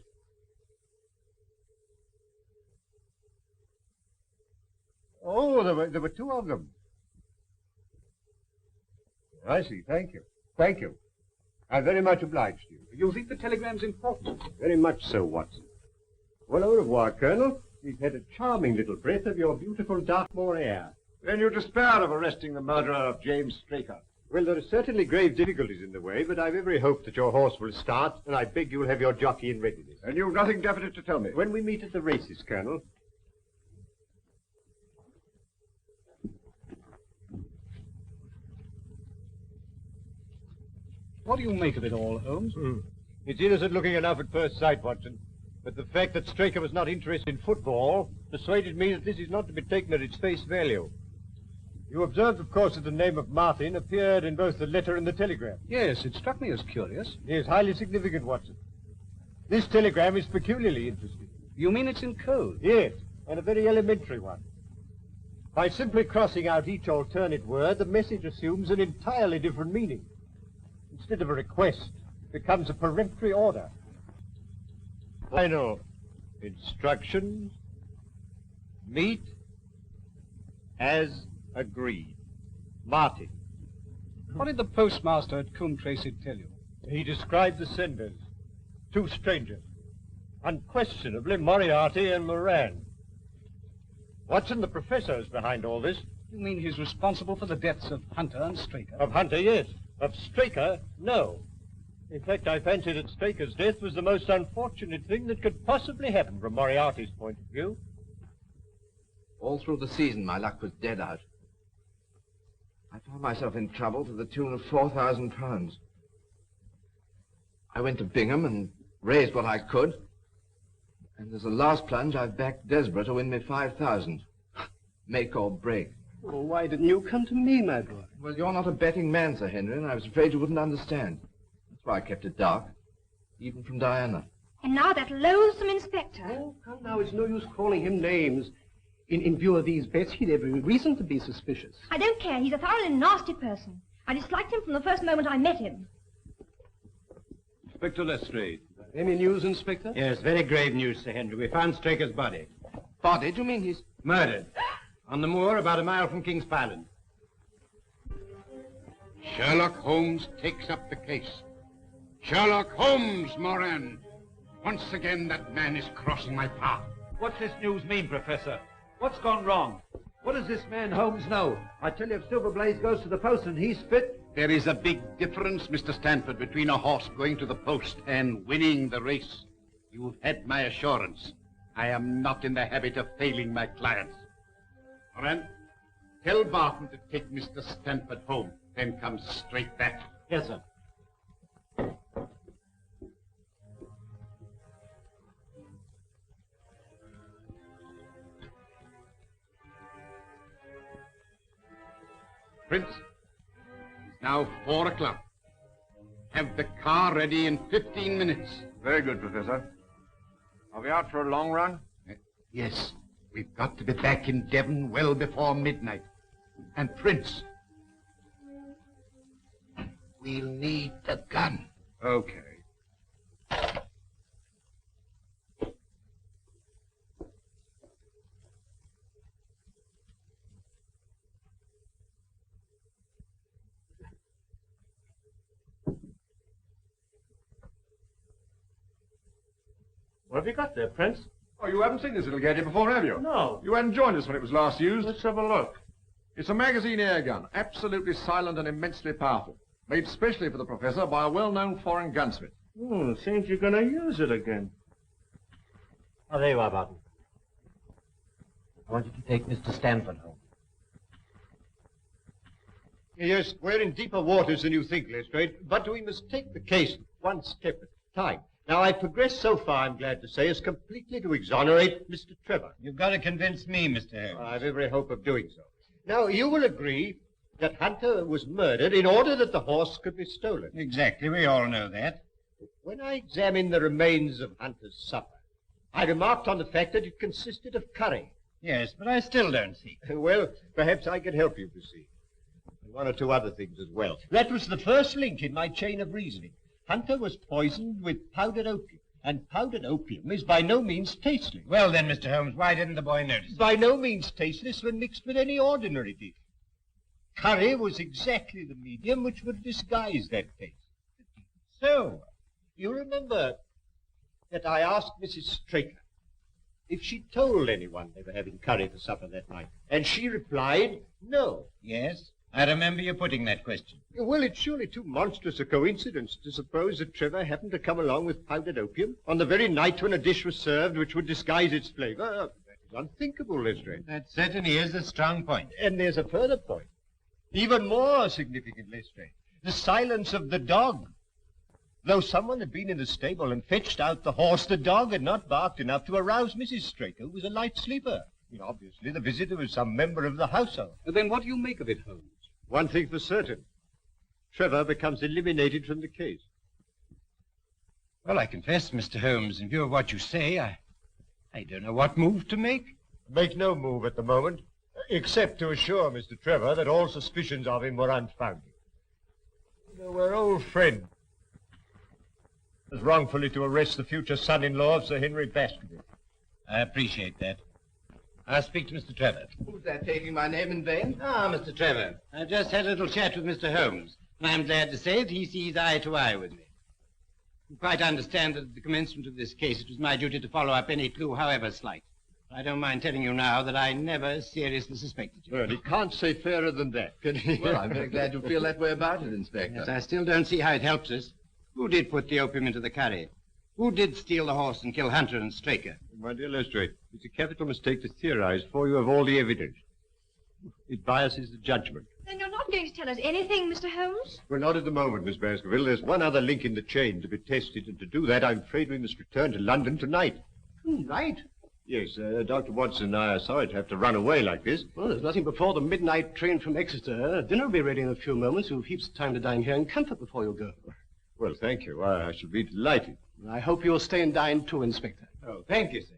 Oh, there were 2 of them. I see. Thank you. Thank you. I'm very much obliged to you. You think the telegram's important? Very much so, Watson. Well, au revoir, Colonel. We've had a charming little breath of your beautiful Dartmoor air. Then you despair of arresting the murderer of James Straker? Well, there are certainly grave difficulties in the way, but I've every hope that your horse will start, and I beg you'll have your jockey in readiness. And you've nothing definite to tell me? When we meet at the races, Colonel. What do you make of it all, Holmes? It's innocent looking enough at first sight, Watson. But the fact that Straker was not interested in football persuaded me that this is not to be taken at its face value. You observed, of course, that the name of Martin appeared in both the letter and the telegram. Yes, it struck me as curious. It is highly significant, Watson. This telegram is peculiarly interesting. You mean it's in code? Yes, and a very elementary one. By simply crossing out each alternate word, the message assumes an entirely different meaning. Instead of a request, it becomes a peremptory order. Final instructions. Meet as agreed. Martin. What did the postmaster at Coombe Tracy tell you? He described the senders. 2 strangers. Unquestionably Moriarty and Moran. Watson, the professor, is behind all this. You mean he's responsible for the deaths of Hunter and Straker? Of Hunter, yes. Of Straker, no. In fact, I fancy that Straker's death was the most unfortunate thing that could possibly happen from Moriarty's point of view. All through the season, my luck was dead out. I found myself in trouble to the tune of £4,000. I went to Bingham and raised what I could. And as a last plunge, I've backed Desborough to win me 5,000. Make or break. Well, why didn't you come to me, my boy? Well, you're not a betting man, Sir Henry, and I was afraid you wouldn't understand. That's why I kept it dark, even from Diana. And now that loathsome inspector. Oh, come now, it's no use calling him names. In view of these bets, he'd every reason to be suspicious. I don't care. He's a thoroughly nasty person. I disliked him from the first moment I met him. Inspector Lestrade. Any news, Inspector? Yes, very grave news, Sir Henry. We found Straker's body. Body? Do you mean he's... Murdered. On the moor about a mile from King's Pyland. Sherlock Holmes takes up the case. Sherlock Holmes, Moran. Once again, that man is crossing my path. What's this news mean, Professor? What's gone wrong? What does this man Holmes know? I tell you, if Silver Blaze goes to the post and he's fit... There is a big difference, Mr. Stanford, between a horse going to the post and winning the race. You've had my assurance. I am not in the habit of failing my clients. Moran, tell Barton to take Mr. Stanford home, then come straight back. Yes, sir. Prince, it's now 4 o'clock. Have the car ready in 15 minutes. Very good, Professor. Are we out for a long run? Yes. We've got to be back in Devon well before midnight. And Prince, we'll need the gun. Okay. What have you got there, Prince? Oh, you haven't seen this little gadget before, have you? No. You hadn't joined us when it was last used. Let's have a look. It's a magazine air gun, absolutely silent and immensely powerful. Made specially for the Professor by a well-known foreign gunsmith. Seems you're going to use it again. Oh, there you are, Barton. I want you to take Mr. Stanford home. Yes, we're in deeper waters than you think, Lestrade, but we must take the case one step at a time. Now, I've progressed so far, I'm glad to say, as completely to exonerate Mr. Trevor. You've got to convince me, Mr. Holmes. I've every hope of doing so. Now, you will agree that Hunter was murdered in order that the horse could be stolen. Exactly, we all know that. When I examined the remains of Hunter's supper, I remarked on the fact that it consisted of curry. Yes, but I still don't see. Well, perhaps I can help you to see. And one or two other things as well. That was the first link in my chain of reasoning. Hunter was poisoned with powdered opium, and powdered opium is by no means tasteless. Well then, Mr. Holmes, why didn't the boy notice it? By no means tasteless when mixed with any ordinary dish. Curry was exactly the medium which would disguise that taste. So, you remember that I asked Mrs. Straker if she told anyone they were having curry for supper that night, and she replied, no. Yes, I remember you putting that question. Well, it's surely too monstrous a coincidence to suppose that Trevor happened to come along with powdered opium on the very night when a dish was served which would disguise its flavor. That is unthinkable, Lestrade. That certainly is a strong point. And there's a further point, even more significant, Lestrade. The silence of the dog. Though someone had been in the stable and fetched out the horse, the dog had not barked enough to arouse Mrs. Straker, who was a light sleeper. Obviously, the visitor was some member of the household. Then what do you make of it, Holmes? One thing for certain. Trevor becomes eliminated from the case. Well, I confess, Mr. Holmes, in view of what you say, I don't know what move to make. Make no move at the moment, except to assure Mr. Trevor that all suspicions of him were unfounded. You know, we're old friends. As wrongfully to arrest the future son-in-law of Sir Henry Baskerville. I appreciate that. I'll speak to Mr. Trevor. Who's that taking my name in vain? Ah, Mr. Trevor. I've just had a little chat with Mr. Holmes, and I'm glad to say that he sees eye to eye with me. You quite understand that at the commencement of this case, it was my duty to follow up any clue, however slight. I don't mind telling you now that I never seriously suspected you. Well, he can't say fairer than that, can he? Well, I'm very glad you feel that way about it, Inspector. Yes, I still don't see how it helps us. Who did put the opium into the curry? Who did steal the horse and kill Hunter and Straker? My dear Lestrade, it's a capital mistake to theorize before you have all the evidence. It biases the judgment. Then you're not going to tell us anything, Mr. Holmes? Well, not at the moment, Miss Baskerville. There's one other link in the chain to be tested, and to do that, I'm afraid we must return to London tonight. Tonight? Yes, Dr. Watson and I are sorry to have to run away like this. Well, there's nothing before the midnight train from Exeter. Dinner will be ready in a few moments. You've heaps of time to dine here in comfort before you go. Well, thank you. I shall be delighted. I hope you'll stay and dine too, Inspector. Oh, thank you, sir.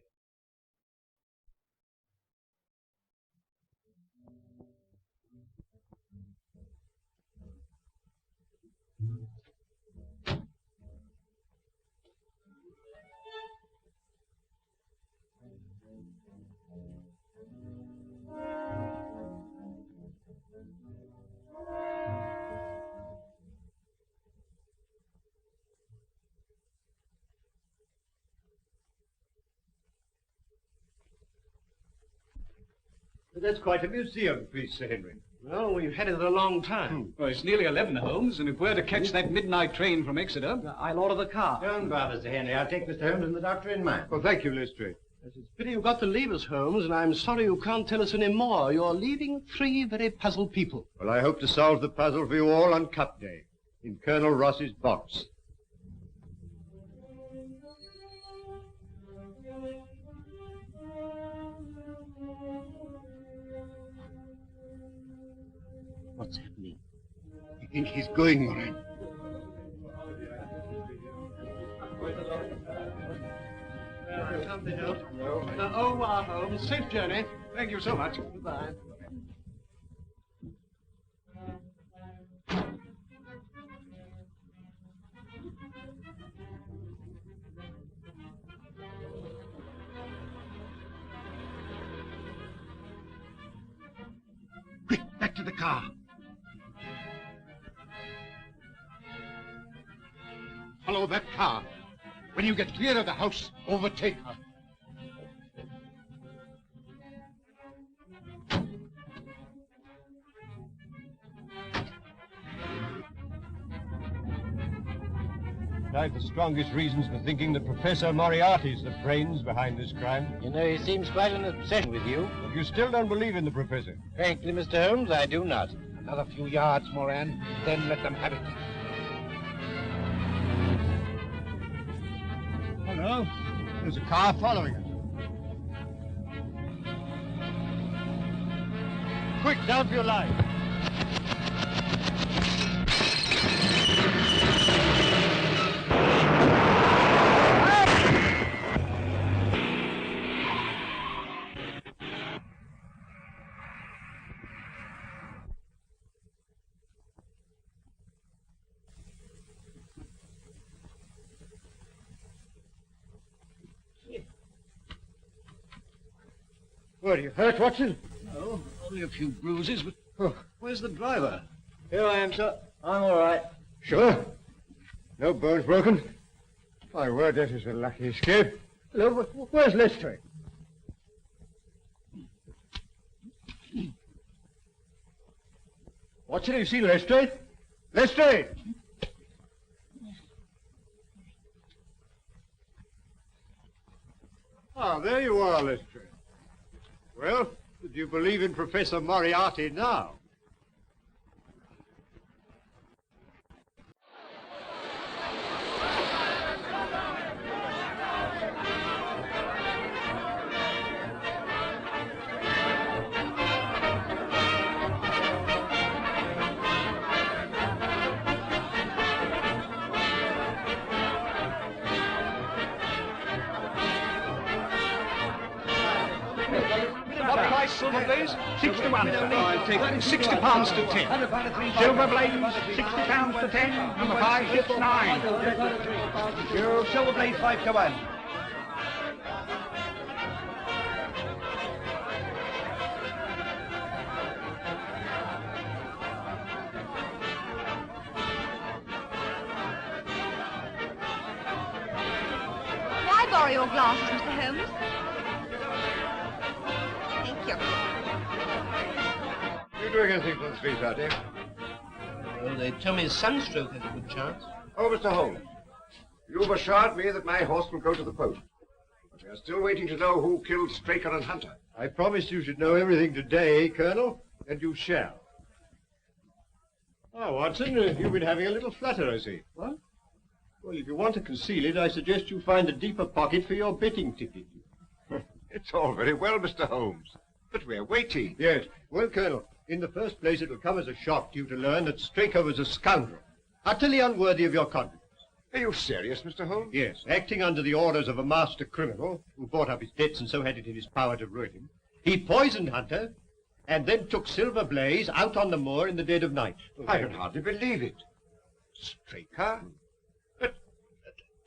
That's quite a museum piece, Sir Henry. Well, we've had it a long time. Well, it's nearly 11, Holmes, and if we're to catch that midnight train from Exeter... I'll order the car. Don't bother, Sir Henry. I'll take Mr. Holmes and the doctor in mine. Well, thank you, Lestrade. It's a pity you've got to leave us, Holmes, and I'm sorry you can't tell us any more. You're leaving 3 very puzzled people. Well, I hope to solve the puzzle for you all on Cup Day, in Colonel Ross's box. What's happening? I think he's going, Moran. Something else? No. Au revoir, Holmes. Safe journey. Thank you so much. Goodbye. Quick, back to the car. Follow that car. When you get clear of the house, overtake her. I have the strongest reasons for thinking that Professor Moriarty's the brains behind this crime. You know, he seems quite an obsession with you. But you still don't believe in the Professor? Frankly, Mr. Holmes, I do not. Another few yards, Moran, then let them have it. Oh, no. There's a car following us. Quick, down for your life. What, are you hurt, Watson? No, only a few bruises, but... Oh, where's the driver? Here I am, sir. I'm all right. Sure? No bones broken? My word, that is a lucky escape. Hello, where's Lestrade? Watson, have you seen Lestrade? Lestrade! Ah, there you are, Lestrade. Well, do you believe in Professor Moriarty now? Silver Blaze, 6 to 1. I'll take £60 to 10. Silver Blaze, £60 to 10. Number 5 hits 9. Silver Blaze, 5 to 1. May I borrow your glasses, Mr. Holmes? You doing anything for the 3:30? Well, they tell me Sunstroke has a good chance. Oh, Mr. Holmes, you've assured me that my horse will go to the post. But we are still waiting to know who killed Straker and Hunter. I promised you should know everything today, Colonel, and you shall. Oh, Watson, you've been having a little flutter, I see. What? Well, if you want to conceal it, I suggest you find a deeper pocket for your betting ticket. It's all very well, Mr. Holmes, but we're waiting. Yes. Well, Colonel, in the first place, it will come as a shock to you to learn that Straker was a scoundrel, utterly unworthy of your confidence. Are you serious, Mr. Holmes? Yes. Acting under the orders of a master criminal who bought up his debts and so had it in his power to ruin him, he poisoned Hunter and then took Silver Blaze out on the moor in the dead of night. I can hardly believe it. Straker? But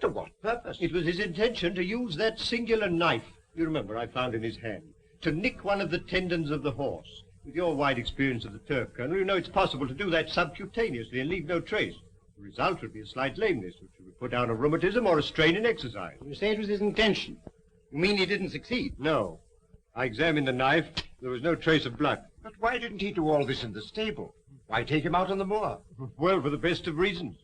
to what purpose? It was his intention to use that singular knife, you remember I found in his hand, to nick one of the tendons of the horse. With your wide experience of the turf, Colonel, you know it's possible to do that subcutaneously and leave no trace. The result would be a slight lameness, which would put down a rheumatism or a strain in exercise. You say it was his intention. You mean he didn't succeed? No. I examined the knife. There was no trace of blood. But why didn't he do all this in the stable? Why take him out on the moor? Well, for the best of reasons.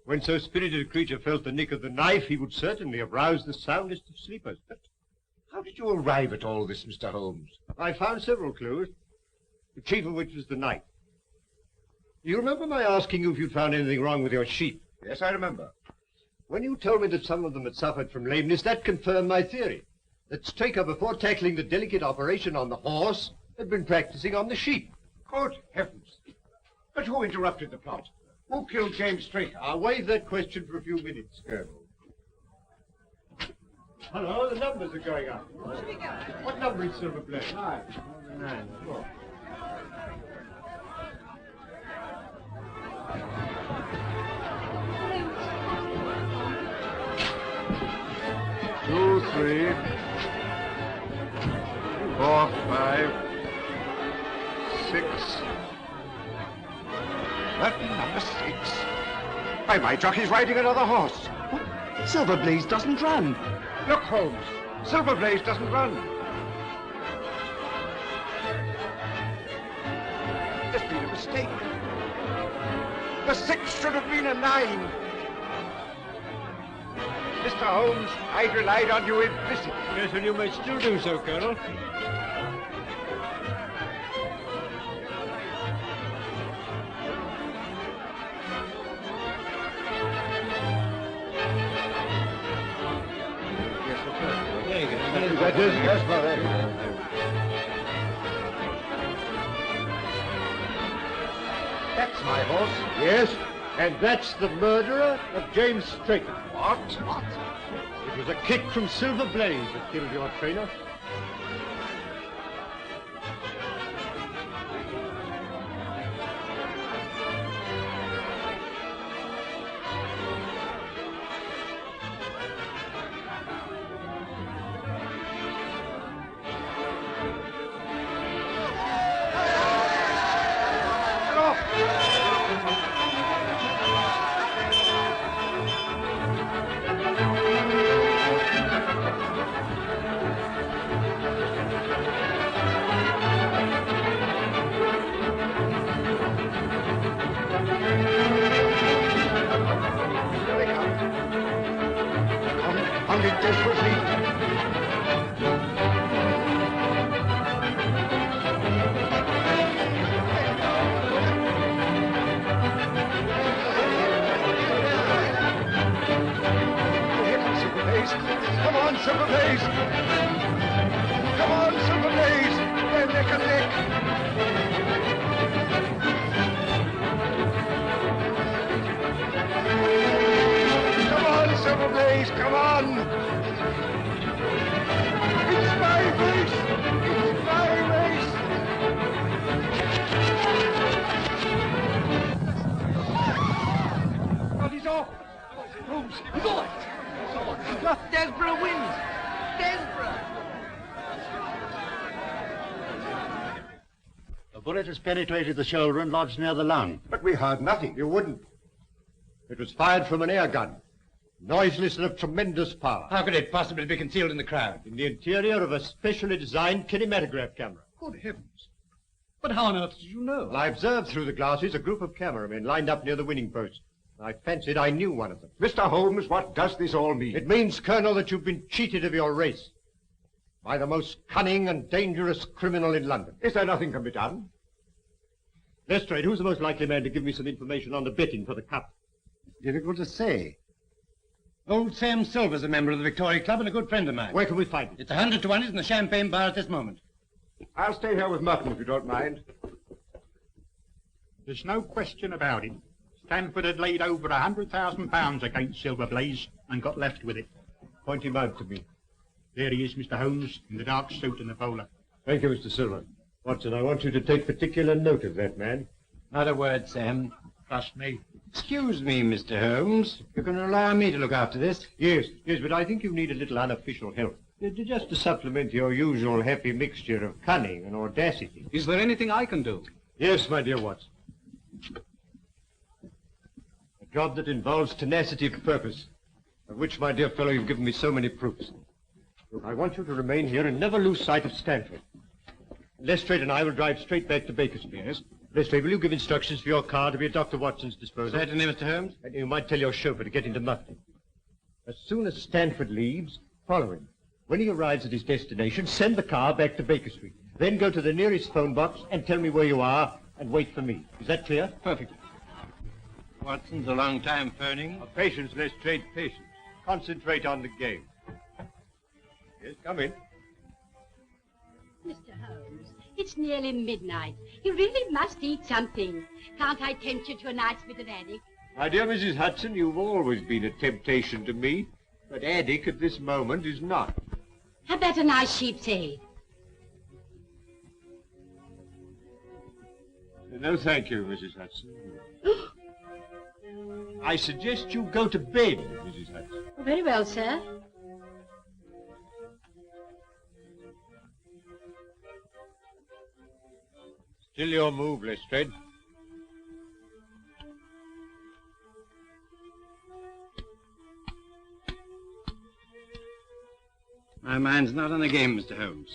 When so spirited a creature felt the nick of the knife, he would certainly have roused the soundest of sleepers. But how did you arrive at all this, Mr. Holmes? I found several clues, the chief of which was the knife. You remember my asking you if you'd found anything wrong with your sheep? Yes, I remember. When you told me that some of them had suffered from lameness, that confirmed my theory. That Straker, before tackling the delicate operation on the horse, had been practicing on the sheep. Good heavens. But who interrupted the plot? Who killed James Straker? I'll waive that question for a few minutes, Colonel. Hello, the numbers are going up. What number is Silver Blaze? 9. 9. Oh. Two, 3, 4, 5, 6. Curtain number 6. Why, my jockey's riding another horse. Silver Blaze doesn't run. Look, Holmes. Silver Blaze doesn't run. There's been a mistake. The 6 should have been a 9. Mr. Holmes, I relied on you implicitly. Yes, and you may still do so, Colonel. Yes, brother. That's my horse. Yes, and that's the murderer of James Straker. What? It was a kick from Silver Blaze that killed your trainer. The bullet has penetrated the shoulder and lodged near the lung. But we heard nothing. You wouldn't. It was fired from an air gun. Noiseless and of tremendous power. How could it possibly be concealed in the crowd? In the interior of a specially designed kinematograph camera. Good heavens. But how on earth did you know? Well, I observed through the glasses a group of cameramen lined up near the winning post. I fancied I knew one of them. Mr. Holmes, what does this all mean? It means, Colonel, that you've been cheated of your race by the most cunning and dangerous criminal in London. Is there nothing can be done? Lestrade, who's the most likely man to give me some information on the betting for the Cup? Difficult to say. Old Sam Silver's a member of the Victoria Club and a good friend of mine. Where can we find him? It's 100 to 1. He's in the Champagne bar at this moment. I'll stay here with Merton if you don't mind. There's no question about it. Stanford had laid over £100,000 against Silver Blaze and got left with it. Point him out to me. There he is, Mr. Holmes, in the dark suit and the bowler. Thank you, Mr. Silver. Watson, I want you to take particular note of that man. Not a word, Sam. Trust me. Excuse me, Mr. Holmes. You can allow me to look after this. Yes, but I think you need a little unofficial help. Just to supplement your usual happy mixture of cunning and audacity. Is there anything I can do? Yes, my dear Watson. A job that involves tenacity of purpose, of which, my dear fellow, you've given me so many proofs. Look, I want you to remain here and never lose sight of Stanford. Lestrade and I will drive straight back to Baskervilles. Yes? Lestrade, will you give instructions for your car to be at Dr. Watson's disposal? Certainly, Mr. Holmes. And you might tell your chauffeur to get into Mufti. As soon as Stanford leaves, follow him. When he arrives at his destination, send the car back to Baker Street. Then go to the nearest phone box and tell me where you are and wait for me. Is that clear? Perfect. Watson's a long time phoning. Patience, Lestrade, patience. Concentrate on the game. Yes, come in. Mr. Holmes, It's nearly midnight. You really must eat something. Can't I tempt you to a nice bit of haddock? My dear Mrs. Hudson, you've always been a temptation to me, but haddock at this moment is not. How about a nice sheep's head? No, thank you, Mrs. Hudson. I suggest you go to bed, Mrs. Hudson. Oh, very well, sir. Still your move, Lestrade. My mind's not on the game, Mr. Holmes.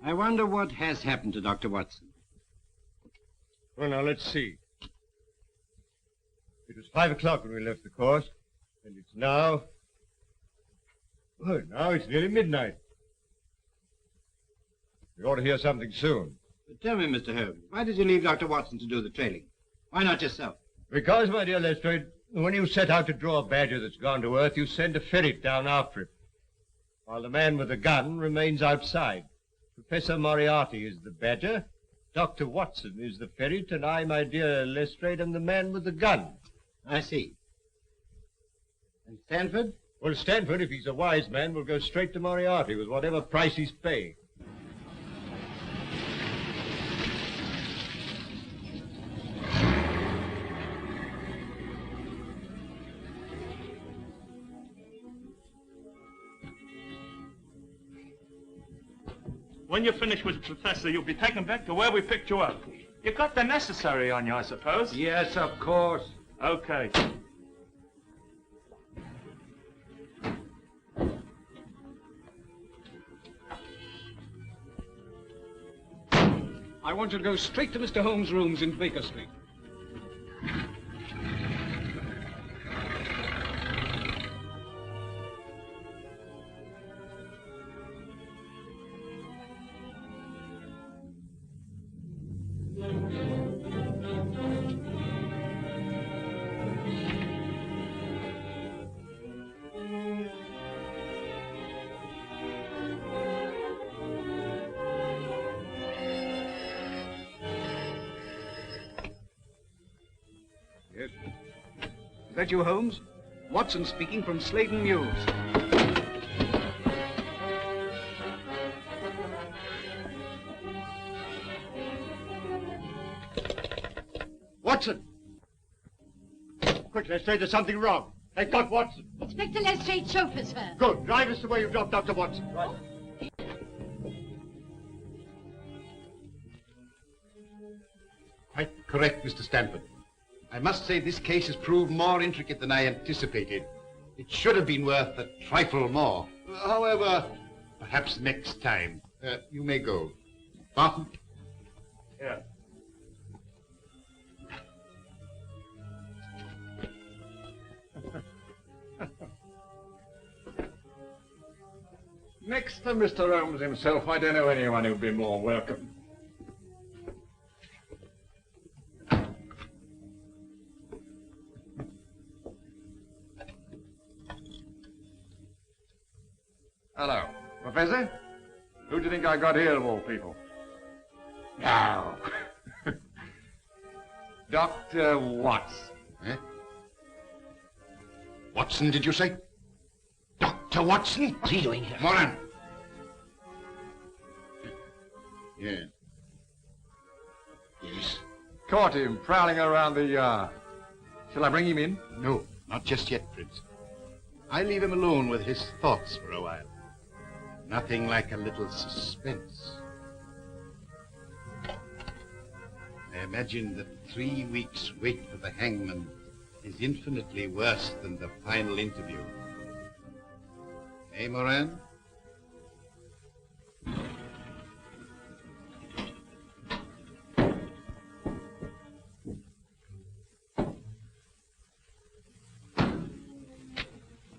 I wonder what has happened to Dr. Watson. Well, now, let's see. It was 5 o'clock when we left the course, and it's now... Well, now it's nearly midnight. We ought to hear something soon. But tell me, Mr. Holmes, why did you leave Dr. Watson to do the trailing? Why not yourself? Because, my dear Lestrade, when you set out to draw a badger that's gone to earth, you send a ferret down after him, while the man with the gun remains outside. Professor Moriarty is the badger, Dr. Watson is the ferret, and I, my dear Lestrade, am the man with the gun. I see. And Stanford? Well, Stanford, if he's a wise man, will go straight to Moriarty with whatever price he's paying. When you're finished with the professor, you'll be taken back to where we picked you up. You got the necessary on you, I suppose? Yes, of course. Okay. I want you to go straight to Mr. Holmes' rooms in Baker Street. Yes. Is that you, Holmes? Watson speaking from Sladen Mews. Watson! Quick, Lestrade, there's something wrong. They've got Watson. Inspector Lestrade's chauffeur, sir. Good. Drive us to where you dropped Dr. Watson. Right. Quite correct, Mr. Stanford. I must say this case has proved more intricate than I anticipated. It should have been worth a trifle more. However, perhaps next time. You may go. Barton? Yeah. Next to Mr. Holmes himself, I don't know anyone who'd be more welcome. Hello. Professor? Who do you think I got here, of all people? Now. Dr. Watson. Eh? Watson, did you say? Dr. Watson? What's he doing here? Moran. Yeah. Yes. Caught him prowling around the yard. Shall I bring him in? No, not just yet, Prince. I leave him alone with his thoughts for a while. Nothing like a little suspense. I imagine that 3 weeks' wait for the hangman is infinitely worse than the final interview. Eh, Moran?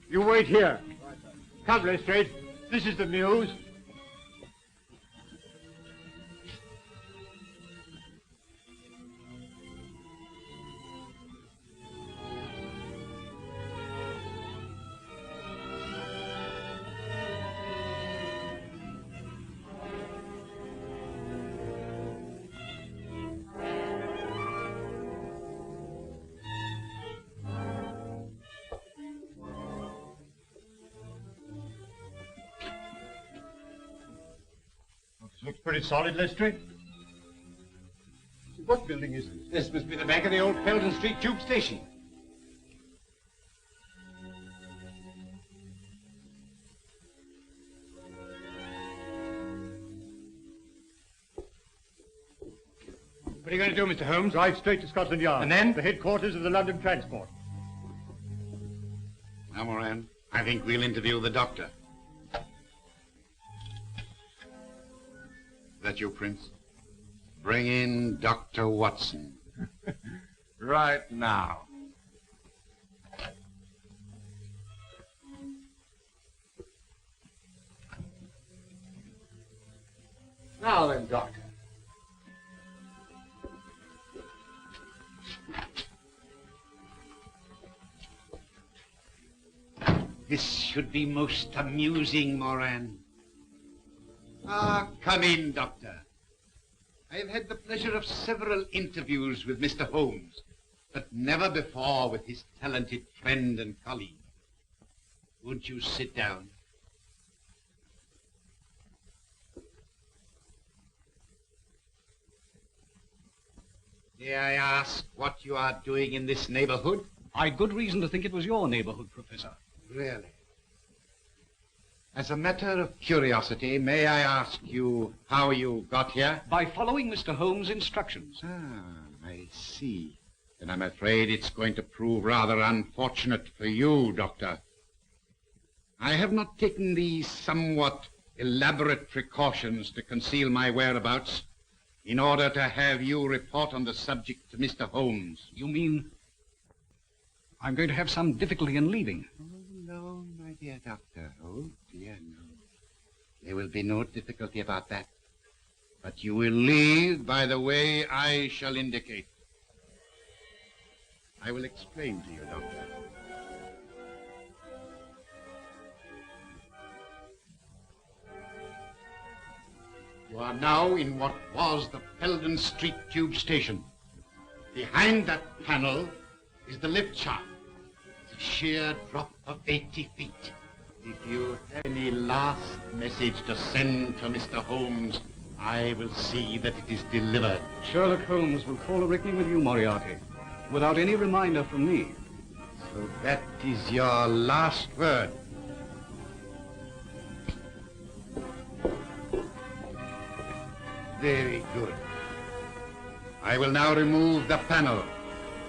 You wait here. Come, Lestrade. This is the Mews. Looks pretty solid, Lestrade. What building is this? This must be the back of the old Felden Street tube station. What are you going to do, Mr. Holmes? Drive straight to Scotland Yard. And then? The headquarters of the London Transport. Now, Moran, I think we'll interview the doctor. Is that you, Prince? Bring in Dr. Watson. Right now. Now then, Doctor. This should be most amusing, Moran. Ah, come in, Doctor. I have had the pleasure of several interviews with Mr. Holmes, but never before with his talented friend and colleague. Won't you sit down? May I ask what you are doing in this neighborhood? I'd good reason to think it was your neighborhood, Professor. Really? As a matter of curiosity, may I ask you how you got here? By following Mr. Holmes' instructions. Ah, I see. Then I'm afraid it's going to prove rather unfortunate for you, Doctor. I have not taken these somewhat elaborate precautions to conceal my whereabouts in order to have you report on the subject to Mr. Holmes. You mean I'm going to have some difficulty in leaving? Oh, no, my dear Doctor. Oh, dear, no. There will be no difficulty about that. But you will leave by the way I shall indicate. I will explain to you, Doctor. You are now in what was the Felden Street Tube Station. Behind that panel is the lift shaft. It's a sheer drop of 80 feet. If you have any last message to send to Mr. Holmes, I will see that it is delivered. Sherlock Holmes will call a reckoning with you, Moriarty, without any reminder from me. So that is your last word. Very good. I will now remove the panel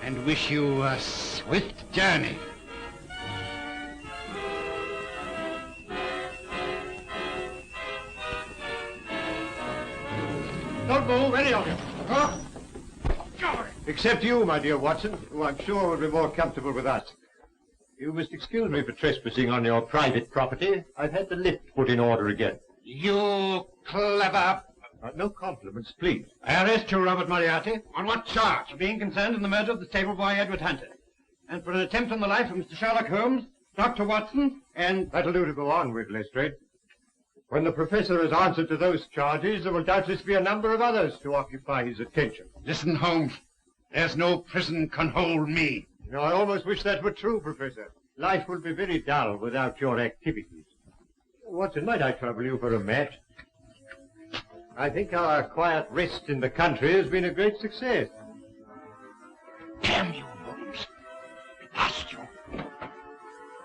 and wish you a swift journey. Don't move, any of you. Huh? Except you, my dear Watson, who I'm sure will be more comfortable with us. You must excuse me for trespassing on your private property. I've had the lift put in order again. You clever... no compliments, please. I arrest you, Robert Moriarty. On what charge? For being concerned in the murder of the stable boy Edward Hunter. And for an attempt on the life of Mr. Sherlock Holmes, Dr. Watson, and... That'll do to go on with, Lestrade. When the professor has answered to those charges, there will doubtless be a number of others to occupy his attention. Listen, Holmes. There's no prison can hold me. You know, I almost wish that were true, Professor. Life would be very dull without your activities. Watson, might I trouble you for a match? I think our quiet rest in the country has been a great success. Damn you, Holmes. Ask you.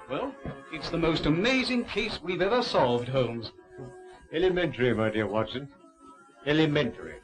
Well, it's the most amazing case we've ever solved, Holmes. Elementary, my dear Watson. Elementary.